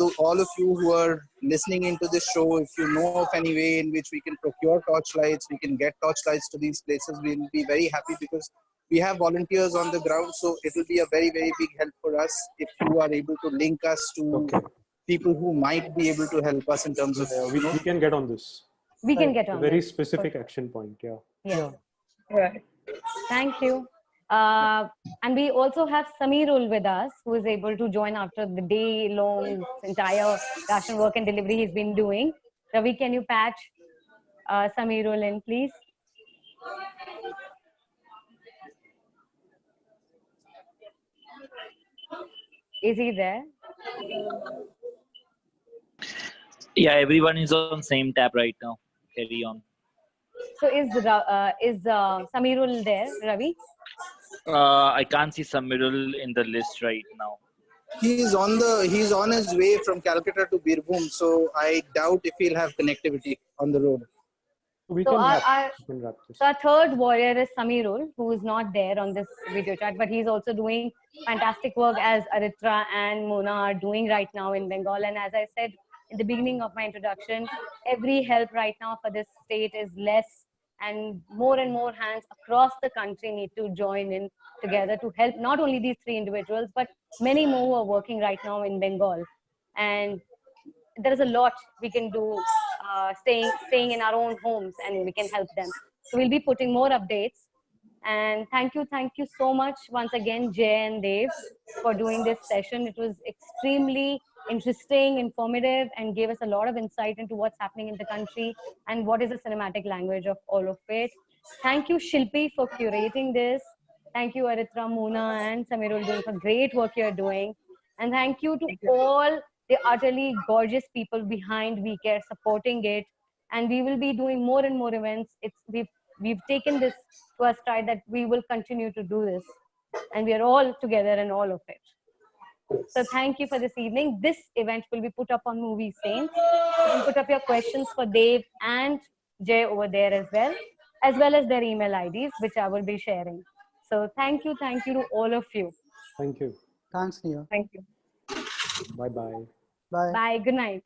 you who are listening into this show, if you know of any way in which we can procure torchlights, we can get torchlights to these places, we'll be very happy, because we have volunteers on the ground. So it will be a very, very big help for us if you are able to link us to people who might be able to help us in terms of we can get on this. We can get on very this. specific action point. Yeah. Thank you. And we also have Sameerul with us, who is able to join after the day-long entire ration work and delivery he's been doing. Ravi, can you patch Sameerul in, please? Is he there? Yeah, everyone is on same tab right now. Carry on. So is Sameerul there, Ravi? I can't see Samirul in the list right now. He's on his way from Calcutta to Birbhum, so I doubt if he'll have connectivity on the road. We So can wrap this. So our third warrior is Sameerul, who is not there on this video chat, but he's also doing fantastic work as Aritra and Mona are doing right now in Bengal. And as I said in the beginning of my introduction, every help right now for this state is less, and more hands across the country need to join in together to help not only these three individuals, but many more who are working right now in Bengal. And there is a lot we can do staying in our own homes, and we can help them. So we'll be putting more updates. And thank you so much once again, Jay and Dave, for doing this session. It was extremely interesting, informative, and gave us a lot of insight into what's happening in the country and what is the cinematic language of all of it. Thank you, Shilpi, for curating this. Thank you, Aritra, Mona, and Sameerul, doing for great work you're doing. And thank you to all the utterly gorgeous people behind We Care supporting it. And we will be doing more and more events. We've taken this to our stride that we will continue to do this. And we are all together in all of it. So thank you for this evening. This event will be put up on Movie Saints. You can put up your questions for Dave and Jay over there as well as their email IDs, which I will be sharing. So thank you to all of you. Thank you. Thanks, Nia. Thank you. Bye-bye. Bye. Bye. Good night.